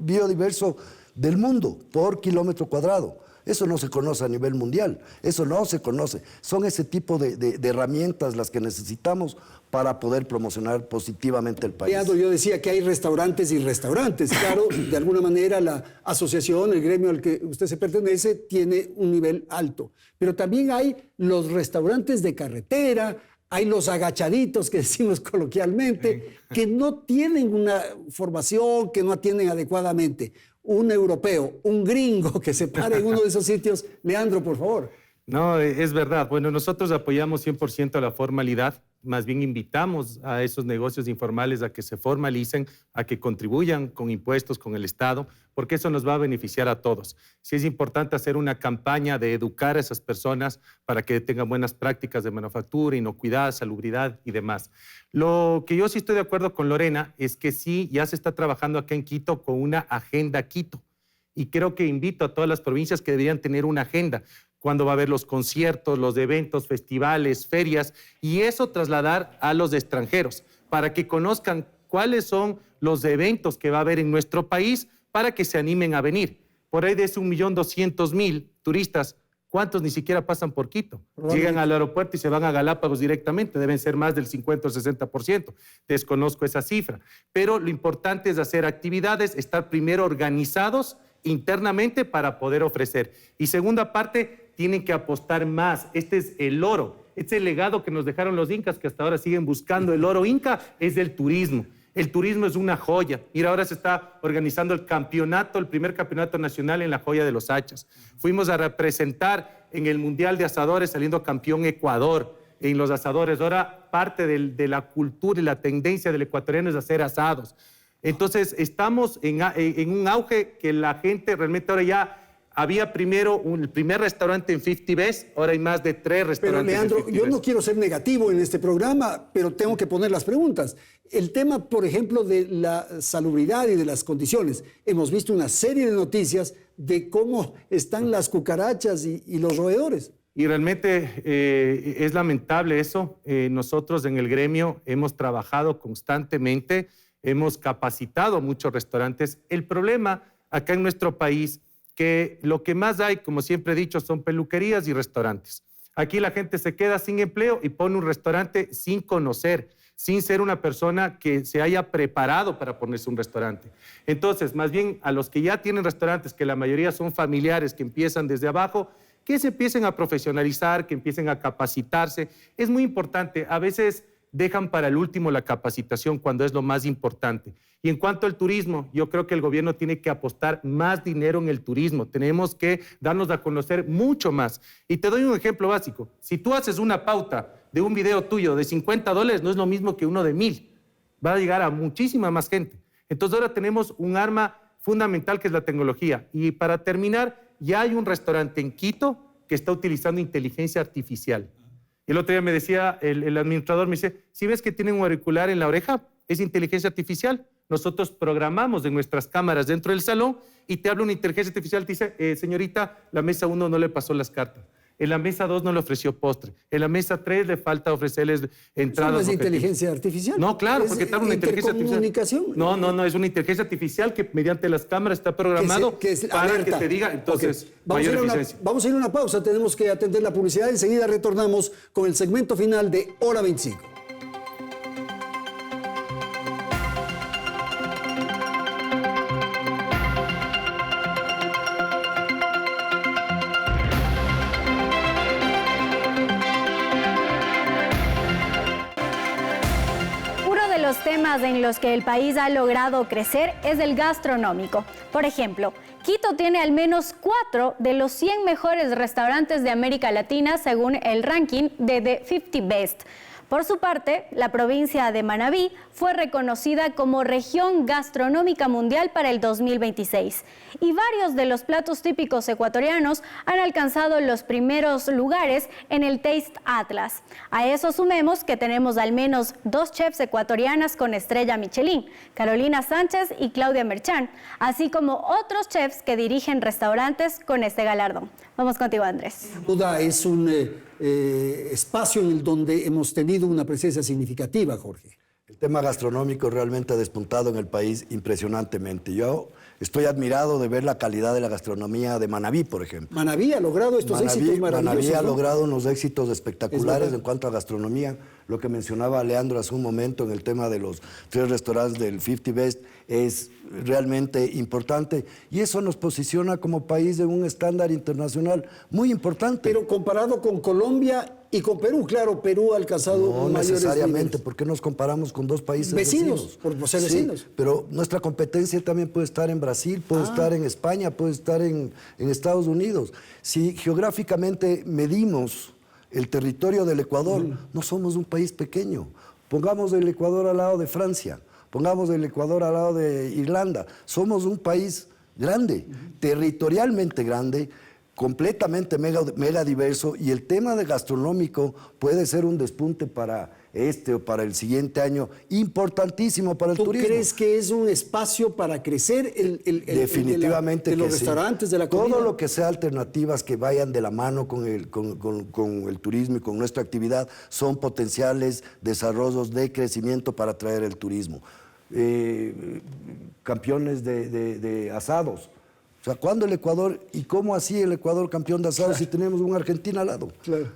biodiverso del mundo por kilómetro cuadrado. Eso no se conoce a nivel mundial, eso no se conoce. Son ese tipo de herramientas las que necesitamos para poder promocionar positivamente el país. Leandro, yo decía que hay restaurantes y restaurantes. Claro, de alguna manera la asociación, el gremio al que usted se pertenece, tiene un nivel alto. Pero también hay los restaurantes de carretera, hay los agachaditos que decimos coloquialmente, que no tienen una formación, que no atienden adecuadamente. Un europeo, un gringo que se pare en uno de esos sitios. Leandro, por favor. No, es verdad. Bueno, nosotros apoyamos 100% la formalidad. Más bien invitamos a esos negocios informales a que se formalicen, a que contribuyan con impuestos, con el Estado, porque eso nos va a beneficiar a todos. Sí es importante hacer una campaña de educar a esas personas para que tengan buenas prácticas de manufactura, inocuidad, salubridad y demás. Lo que yo sí estoy de acuerdo con Lorena es que sí, ya se está trabajando acá en Quito con una agenda Quito. Y creo que invito a todas las provincias que deberían tener una agenda. Cuándo va a haber los conciertos, los eventos, festivales, ferias, y eso trasladar a los extranjeros para que conozcan cuáles son los eventos que va a haber en nuestro país para que se animen a venir. Por ahí de ese 1.200.000 turistas, ¿cuántos ni siquiera pasan por Quito? Llegan al aeropuerto y se van a Galápagos directamente, deben ser más del 50 o 60%. Desconozco esa cifra, pero lo importante es hacer actividades, estar primero organizados internamente para poder ofrecer. Y segunda parte, tienen que apostar más. Este es el oro, este es el legado que nos dejaron los incas, que hasta ahora siguen buscando el oro inca, es el turismo. El turismo es una joya. Mira, ahora se está organizando el campeonato, el primer campeonato nacional en la Joya de los Hachas. Fuimos a representar en el Mundial de Asadores, saliendo campeón Ecuador en los asadores. Ahora parte de la cultura y la tendencia del ecuatoriano es hacer asados. Entonces, estamos en un auge que la gente realmente ahora ya... Había primero el primer restaurante en 50 Best, ahora hay más de 3 restaurantes. Pero Leandro, en 50 yo no Best. quiero ser negativo en este programa, pero tengo que poner las preguntas. El tema, por ejemplo, de la salubridad y de las condiciones. Hemos visto una serie de noticias de cómo están las cucarachas y los roedores. Y realmente es lamentable eso. Nosotros en el gremio hemos trabajado constantemente, hemos capacitado a muchos restaurantes. El problema acá en nuestro país, que lo que más hay, como siempre he dicho, son peluquerías y restaurantes. Aquí la gente se queda sin empleo y pone un restaurante sin conocer, sin ser una persona que se haya preparado para ponerse un restaurante. Entonces, más bien a los que ya tienen restaurantes, que la mayoría son familiares, que empiezan desde abajo, que se empiecen a profesionalizar, que empiecen a capacitarse. Es muy importante. A veces dejan para el último la capacitación cuando es lo más importante. Y en cuanto al turismo, yo creo que el gobierno tiene que apostar más dinero en el turismo. Tenemos que darnos a conocer mucho más. Y te doy un ejemplo básico. Si tú haces una pauta de un video tuyo de $50, no es lo mismo que uno de 1,000. Va a llegar a muchísima más gente. Entonces ahora tenemos un arma fundamental que es la tecnología. Y para terminar, ya hay un restaurante en Quito que está utilizando inteligencia artificial. Y el otro día me decía, el administrador me dice, ¿sí ves que tienen un auricular en la oreja? Es inteligencia artificial. Nosotros programamos en nuestras cámaras dentro del salón y te habla una inteligencia artificial, te dice, señorita, la mesa 1 no le pasó las cartas. En la mesa 2 no le ofreció postre. En la mesa 3 le falta ofrecerles entradas. ¿Eso no es inteligencia artificial? No, claro, porque está una inteligencia artificial. ¿Intercomunicación? No, es una inteligencia artificial que mediante las cámaras está programado que es para alerta. que te diga, entonces, Okay. mayor eficiencia. Vamos a ir a una pausa, tenemos que atender la publicidad. Enseguida retornamos con el segmento final de Hora 25. Los temas en los que el país ha logrado crecer es el gastronómico. Por ejemplo, Quito tiene al menos 4 de los 100 mejores restaurantes de América Latina según el ranking de The 50 Best. Por su parte, la provincia de Manabí fue reconocida como región gastronómica mundial para el 2026 y varios de los platos típicos ecuatorianos han alcanzado los primeros lugares en el Taste Atlas. A eso sumemos que tenemos al menos 2 chefs ecuatorianas con estrella Michelin, Carolina Sánchez y Claudia Merchán, así como otros chefs que dirigen restaurantes con este galardón. Vamos contigo, Andrés. Sin duda es un espacio en el donde hemos tenido una presencia significativa, Jorge. El tema gastronómico realmente ha despuntado en el país impresionantemente. Yo estoy admirado de ver la calidad de la gastronomía de Manabí, por ejemplo. Manabí ha logrado estos éxitos maravillosos. Manabí ha ¿no? logrado unos éxitos espectaculares en cuanto a gastronomía. Lo que mencionaba Leandro hace un momento en el tema de los 3 restaurantes del 50 Best es realmente importante y eso nos posiciona como país en un estándar internacional muy importante. Pero comparado con Colombia y con Perú, claro, Perú ha alcanzado no mayores necesariamente, niveles. ¿por qué nos comparamos con 2 países Vecinos, por ser vecinos. Sí, pero nuestra competencia también puede estar en Brasil, puede estar en España, puede estar en Estados Unidos. Si geográficamente medimos el territorio del Ecuador, no somos un país pequeño. Pongamos el Ecuador al lado de Francia, pongamos el Ecuador al lado de Irlanda. Somos un país grande, territorialmente grande, completamente mega diverso, y el tema de gastronómico puede ser un despunte para este o para el siguiente año, importantísimo para el turismo. ¿Tú crees que es un espacio para crecer Definitivamente de los que restaurantes, sí. de la comida? Todo lo que sea alternativas que vayan de la mano con el turismo y con nuestra actividad son potenciales desarrollos de crecimiento para atraer el turismo. Campeones de asados. O sea, ¿cuándo el Ecuador y cómo así el Ecuador campeón de asados si tenemos un Argentina al lado? Claro.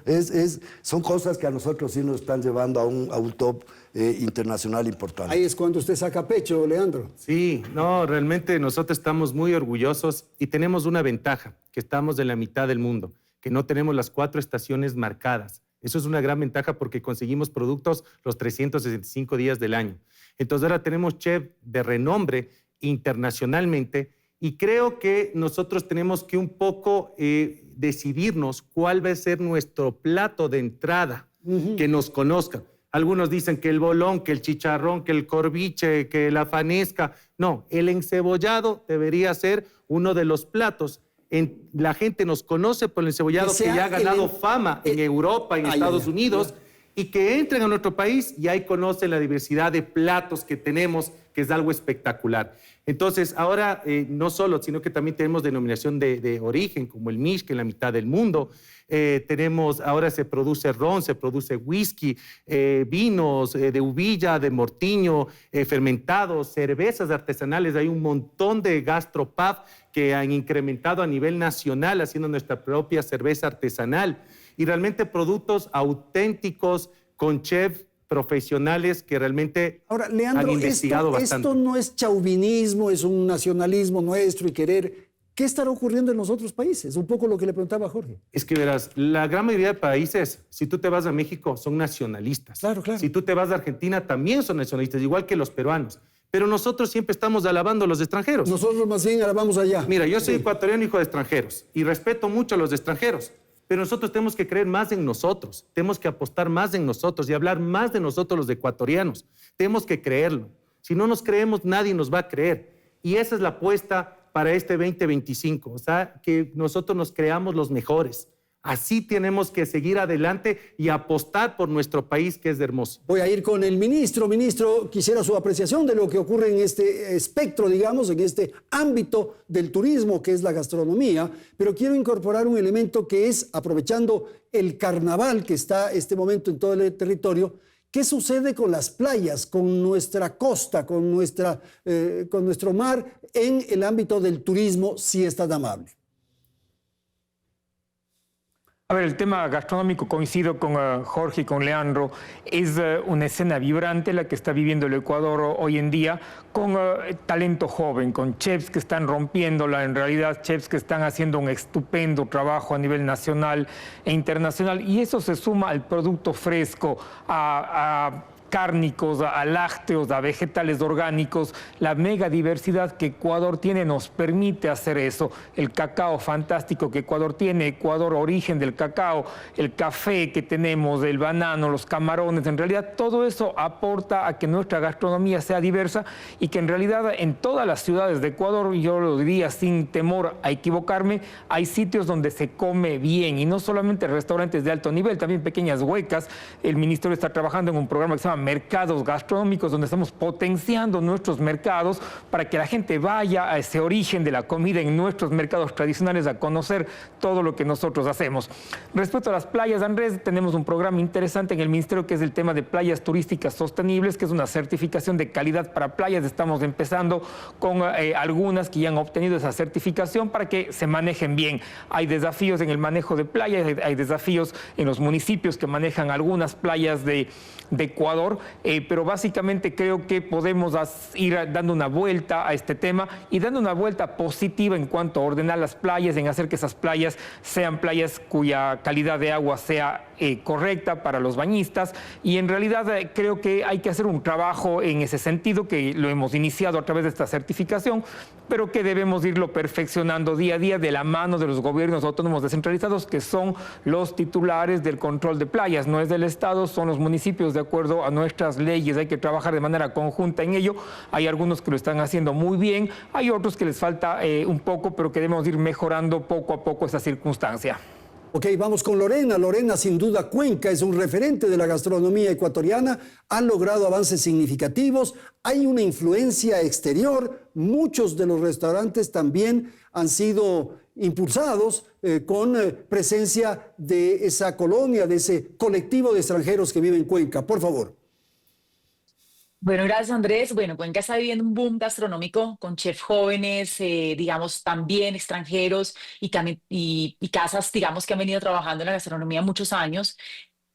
Son cosas que a nosotros sí nos están llevando a un top internacional importante. Ahí es cuando usted saca pecho, Leandro. Sí, no, realmente nosotros estamos muy orgullosos y tenemos una ventaja, que estamos en la mitad del mundo, que no tenemos las 4 estaciones marcadas. Eso es una gran ventaja porque conseguimos productos los 365 días del año. Entonces ahora tenemos chef de renombre internacionalmente y creo que nosotros tenemos que un poco decidirnos cuál va a ser nuestro plato de entrada, que nos conozcan. Algunos dicen que el bolón, que el chicharrón, que el corviche, que la fanesca. No, el encebollado debería ser uno de los platos. La gente nos conoce por el encebollado que ya ha ganado fama en Europa, en Estados Unidos, y que entren a nuestro país y ahí conocen la diversidad de platos que tenemos, que es algo espectacular. Entonces, ahora no solo, sino que también tenemos denominación de origen, como el Mish, que es la mitad del mundo. Ahora se produce ron, se produce whisky, vinos de uvilla, de mortiño, fermentados, cervezas artesanales. Hay un montón de gastropub que han incrementado a nivel nacional haciendo nuestra propia cerveza artesanal. Y realmente productos auténticos con chefs profesionales que realmente Ahora, Leandro, han investigado bastante. Esto no es chauvinismo, es un nacionalismo nuestro y querer. ¿Qué estará ocurriendo en los otros países? Un poco lo que le preguntaba Jorge. Es que verás, la gran mayoría de países, si tú te vas a México, son nacionalistas. Claro, claro. Si tú te vas a Argentina, también son nacionalistas, igual que los peruanos. Pero nosotros siempre estamos alabando a los extranjeros. Nosotros más bien alabamos allá. Mira, yo soy ecuatoriano, hijo de extranjeros, y respeto mucho a los extranjeros. Pero nosotros tenemos que creer más en nosotros, tenemos que apostar más en nosotros y hablar más de nosotros los ecuatorianos. Tenemos que creerlo. Si no nos creemos, nadie nos va a creer. Y esa es la apuesta para este 2025, o sea, que nosotros nos creamos los mejores. Así tenemos que seguir adelante y apostar por nuestro país, que es hermoso. Voy a ir con el ministro. Ministro, quisiera su apreciación de lo que ocurre en este espectro, digamos, en este ámbito del turismo, que es la gastronomía, pero quiero incorporar un elemento que es, aprovechando el carnaval que está este momento en todo el territorio, ¿qué sucede con las playas, con nuestra costa, con nuestro mar en el ámbito del turismo, si es tan amable? A ver, el tema gastronómico, coincido con Jorge y con Leandro, es una escena vibrante la que está viviendo el Ecuador hoy en día, con talento joven, con chefs que están rompiéndola, en realidad chefs que están haciendo un estupendo trabajo a nivel nacional e internacional, y eso se suma al producto fresco, a cárnicos, a lácteos, a vegetales orgánicos. La mega diversidad que Ecuador tiene nos permite hacer eso. El cacao fantástico que Ecuador tiene, Ecuador origen del cacao, el café que tenemos, el banano, los camarones, en realidad todo eso aporta a que nuestra gastronomía sea diversa y que en realidad en todas las ciudades de Ecuador, yo lo diría sin temor a equivocarme, hay sitios donde se come bien y no solamente restaurantes de alto nivel, también pequeñas huecas. El ministerio está trabajando en un programa que se llama mercados gastronómicos, donde estamos potenciando nuestros mercados para que la gente vaya a ese origen de la comida en nuestros mercados tradicionales a conocer todo lo que nosotros hacemos. Respecto a las playas, Andrés, tenemos un programa interesante en el ministerio que es el tema de playas turísticas sostenibles, que es una certificación de calidad para playas. Estamos empezando con algunas que ya han obtenido esa certificación para que se manejen bien. Hay desafíos en el manejo de playas, hay desafíos en los municipios que manejan algunas playas de Ecuador, pero básicamente creo que podemos ir dando una vuelta a este tema y dando una vuelta positiva en cuanto a ordenar las playas, en hacer que esas playas sean playas cuya calidad de agua sea correcta para los bañistas, y en realidad creo que hay que hacer un trabajo en ese sentido, que lo hemos iniciado a través de esta certificación, pero que debemos irlo perfeccionando día a día de la mano de los gobiernos autónomos descentralizados, que son los titulares del control de playas. No es del Estado, son los municipios de acuerdo a nuestras leyes. Hay que trabajar de manera conjunta en ello. Hay algunos que lo están haciendo muy bien, hay otros que les falta un poco, pero que debemos ir mejorando poco a poco esa circunstancia. Ok, vamos con Lorena. Lorena, sin duda, Cuenca es un referente de la gastronomía ecuatoriana, ha logrado avances significativos, hay una influencia exterior, muchos de los restaurantes también han sido impulsados con presencia de esa colonia, de ese colectivo de extranjeros que viven en Cuenca. Por favor. Bueno, gracias Andrés. Bueno, Cuenca está viviendo un boom gastronómico con chefs jóvenes, digamos, también extranjeros y, también, y casas, digamos, que han venido trabajando en la gastronomía muchos años,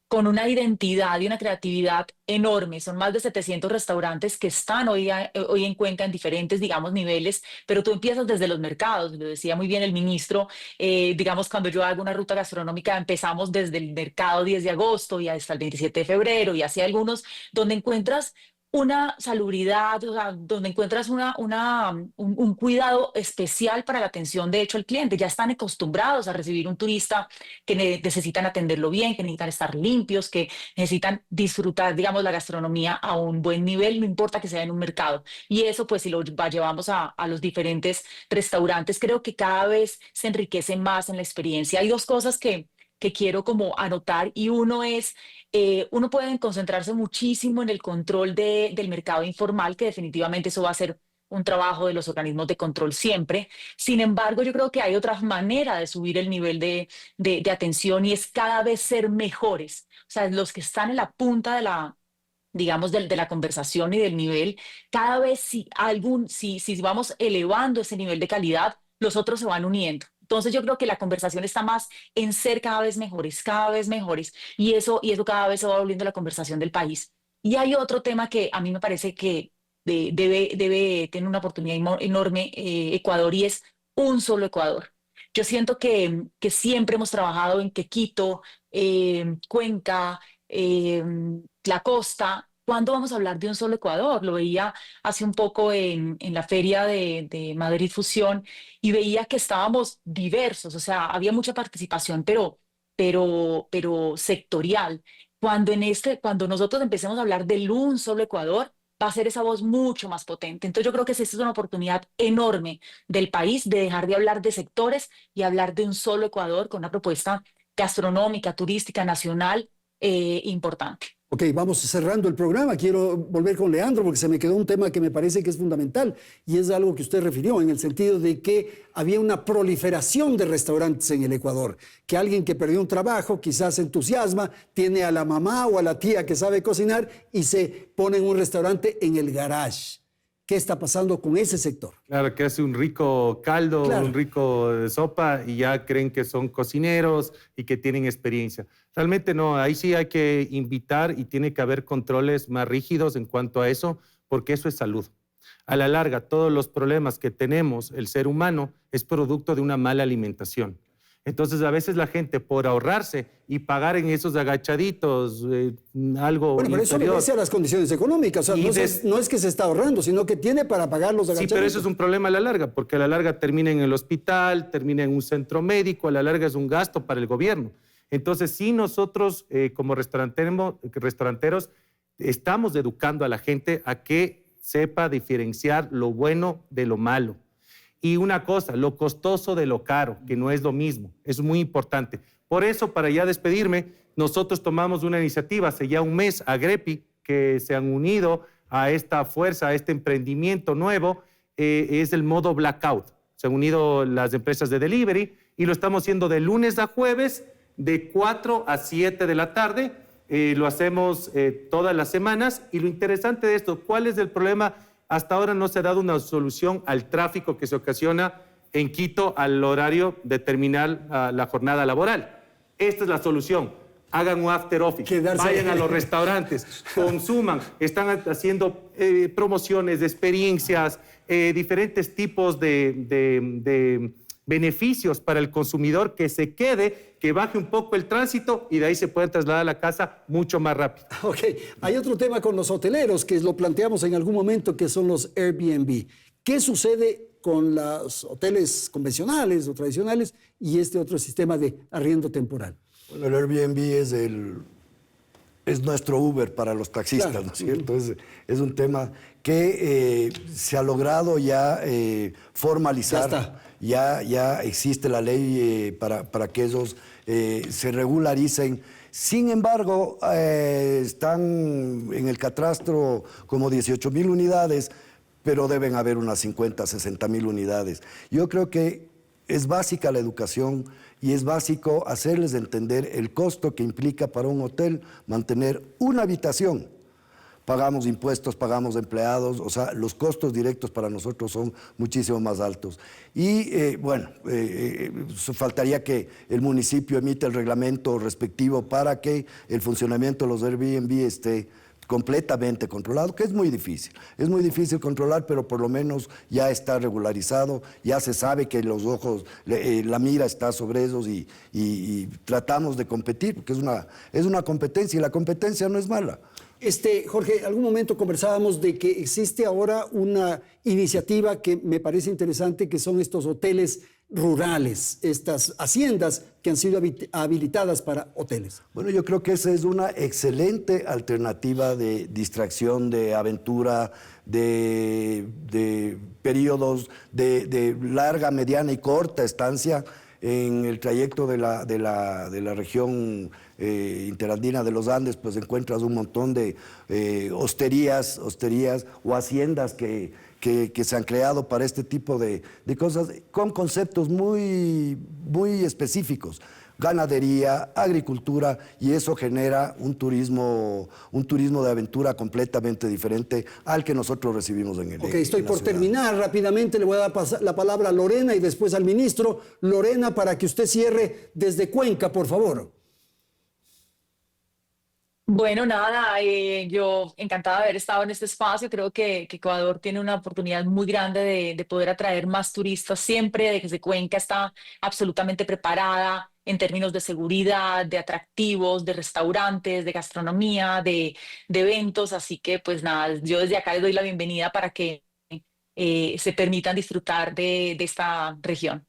con una identidad y una creatividad enorme. Son más de 700 restaurantes que están hoy en Cuenca en diferentes, digamos, niveles, pero tú empiezas desde los mercados, lo decía muy bien el ministro, digamos, cuando yo hago una ruta gastronómica, empezamos desde el mercado 10 de agosto y hasta el 27 de febrero y así algunos, donde encuentras una salubridad, o sea, donde encuentras un cuidado especial para la atención, de hecho, al cliente. Ya están acostumbrados a recibir un turista que necesitan atenderlo bien, que necesitan estar limpios, que necesitan disfrutar, digamos, la gastronomía a un buen nivel, no importa que sea en un mercado. Y eso, pues, si lo llevamos a los diferentes restaurantes, creo que cada vez se enriquece más en la experiencia. Hay dos cosas que quiero como anotar, y uno es, uno puede concentrarse muchísimo en el control del mercado informal, que definitivamente eso va a ser un trabajo de los organismos de control siempre. Sin embargo, yo creo que hay otras maneras de subir el nivel de atención, y es cada vez ser mejores. O sea, los que están en la punta de la, digamos, de la conversación y del nivel, cada vez si vamos elevando ese nivel de calidad, los otros se van uniendo. Entonces yo creo que la conversación está más en ser cada vez mejores, y eso cada vez se va volviendo la conversación del país. Y hay otro tema que a mí me parece que debe tener una oportunidad enorme, Ecuador, y es un solo Ecuador. Yo siento que siempre hemos trabajado en que Quito, Cuenca, la costa. ¿Cuándo vamos a hablar de un solo Ecuador? Lo veía hace un poco en la feria de Madrid Fusión, y veía que estábamos diversos, o sea, había mucha participación, pero sectorial. Cuando nosotros empecemos a hablar del un solo Ecuador, va a ser esa voz mucho más potente. Entonces yo creo que esa es una oportunidad enorme del país de dejar de hablar de sectores y hablar de un solo Ecuador, con una propuesta gastronómica, turística, nacional importante. Ok, vamos cerrando el programa. Quiero volver con Leandro porque se me quedó un tema que me parece que es fundamental y es algo que usted refirió en el sentido de que había una proliferación de restaurantes en el Ecuador, que alguien que perdió un trabajo quizás se entusiasma, tiene a la mamá o a la tía que sabe cocinar y se pone en un restaurante en el garage. ¿Qué está pasando con ese sector? Claro, que hace un rico caldo, claro, un rico sopa y ya creen que son cocineros y que tienen experiencia. Realmente no, ahí sí hay que invitar y tiene que haber controles más rígidos en cuanto a eso, porque eso es salud. A la larga, todos los problemas que tenemos el ser humano es producto de una mala alimentación. Entonces, a veces la gente, por ahorrarse y pagar en esos agachaditos algo bueno, pero inferior, eso obedece a las condiciones económicas. O sea, no es que se está ahorrando, sino que tiene para pagar los agachaditos. Sí, pero eso es un problema a la larga, porque a la larga termina en el hospital, termina en un centro médico, a la larga es un gasto para el gobierno. Entonces, sí, nosotros como restauranteros estamos educando a la gente a que sepa diferenciar lo bueno de lo malo. Y una cosa, lo costoso de lo caro, que no es lo mismo, es muy importante. Por eso, para ya despedirme, nosotros tomamos una iniciativa hace ya un mes, Agrepi, que se han unido a esta fuerza, a este emprendimiento nuevo, es el modo blackout. Se han unido las empresas de delivery y lo estamos haciendo de lunes a jueves, de 4 a 7 de la tarde. Lo hacemos todas las semanas. Y lo interesante de esto, ¿cuál es el problema? Hasta ahora no se ha dado una solución al tráfico que se ocasiona en Quito al horario de terminar la jornada laboral. Esta es la solución. Hagan un after office, vayan a los restaurantes, consuman, están haciendo promociones de experiencias, diferentes tipos de beneficios para el consumidor, que se quede, que baje un poco el tránsito y de ahí se pueden trasladar a la casa mucho más rápido. Ok, hay otro tema con los hoteleros que lo planteamos en algún momento, que son los Airbnb. ¿Qué sucede con los hoteles convencionales o tradicionales y este otro sistema de arriendo temporal? Bueno, el Airbnb es nuestro Uber para los taxistas, claro, ¿no es cierto? Es un tema que se ha logrado ya formalizar. Ya existe la ley para que ellos se regularicen. Sin embargo, están en el catastro como 18,000 unidades, pero deben haber unas 50, 60,000 unidades. Yo creo que es básica la educación y es básico hacerles entender el costo que implica para un hotel mantener una habitación. Pagamos impuestos, pagamos empleados, o sea, los costos directos para nosotros son muchísimo más altos. Y faltaría que el municipio emita el reglamento respectivo para que el funcionamiento de los Airbnb esté completamente controlado, que es muy difícil. Es muy difícil controlar, pero por lo menos ya está regularizado, ya se sabe que los ojos, la mira está sobre ellos y tratamos de competir, porque es una competencia y la competencia no es mala. Jorge, algún momento conversábamos de que existe ahora una iniciativa que me parece interesante, que son estos hoteles rurales, estas haciendas que han sido habilitadas para hoteles. Bueno, yo creo que esa es una excelente alternativa de distracción, de aventura, de periodos de larga, mediana y corta estancia en el trayecto de la región interandina de los Andes. Pues encuentras un montón de hosterías o haciendas que se han creado para este tipo de cosas, con conceptos muy, muy específicos. Ganadería, agricultura, y eso genera un turismo de aventura completamente diferente al que nosotros recibimos en el Ok, estoy por terminar rápidamente. Le voy a dar la palabra a Lorena y después al ministro. Lorena, para que usted cierre desde Cuenca, por favor. Bueno, nada, yo encantada de haber estado en este espacio. Creo que Ecuador tiene una oportunidad muy grande de poder atraer más turistas siempre, de que Cuenca está absolutamente preparada en términos de seguridad, de atractivos, de restaurantes, de gastronomía, de eventos. Así que, pues nada, yo desde acá les doy la bienvenida para que se permitan disfrutar de esta región.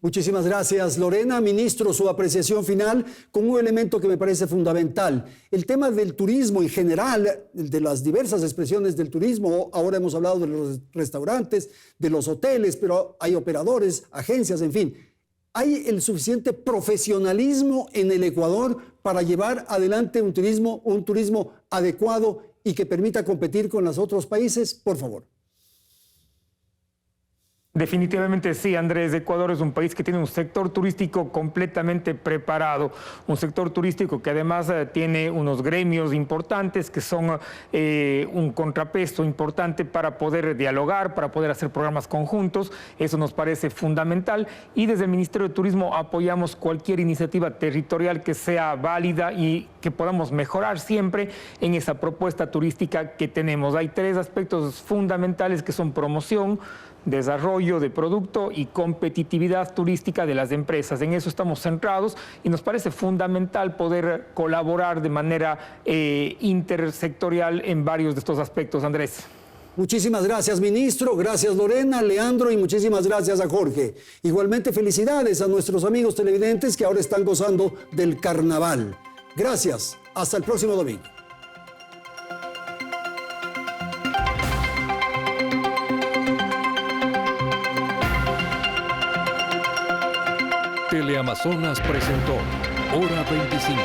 Muchísimas gracias, Lorena. Ministro, su apreciación final con un elemento que me parece fundamental. El tema del turismo en general, de las diversas expresiones del turismo. Ahora hemos hablado de los restaurantes, de los hoteles, pero hay operadores, agencias, en fin. ¿Hay el suficiente profesionalismo en el Ecuador para llevar adelante un turismo adecuado y que permita competir con los otros países? Por favor. Definitivamente sí, Andrés. Ecuador es un país que tiene un sector turístico completamente preparado, un sector turístico que además tiene unos gremios importantes que son un contrapeso importante para poder dialogar, para poder hacer programas conjuntos. Eso nos parece fundamental y desde el Ministerio de Turismo apoyamos cualquier iniciativa territorial que sea válida y que podamos mejorar siempre en esa propuesta turística que tenemos. Hay 3 aspectos fundamentales que son promoción, desarrollo de producto y competitividad turística de las empresas. En eso estamos centrados y nos parece fundamental poder colaborar de manera intersectorial en varios de estos aspectos, Andrés. Muchísimas gracias, ministro. Gracias, Lorena, Leandro, y muchísimas gracias a Jorge. Igualmente, felicidades a nuestros amigos televidentes que ahora están gozando del carnaval. Gracias. Hasta el próximo domingo. Teleamazonas presentó Hora 25.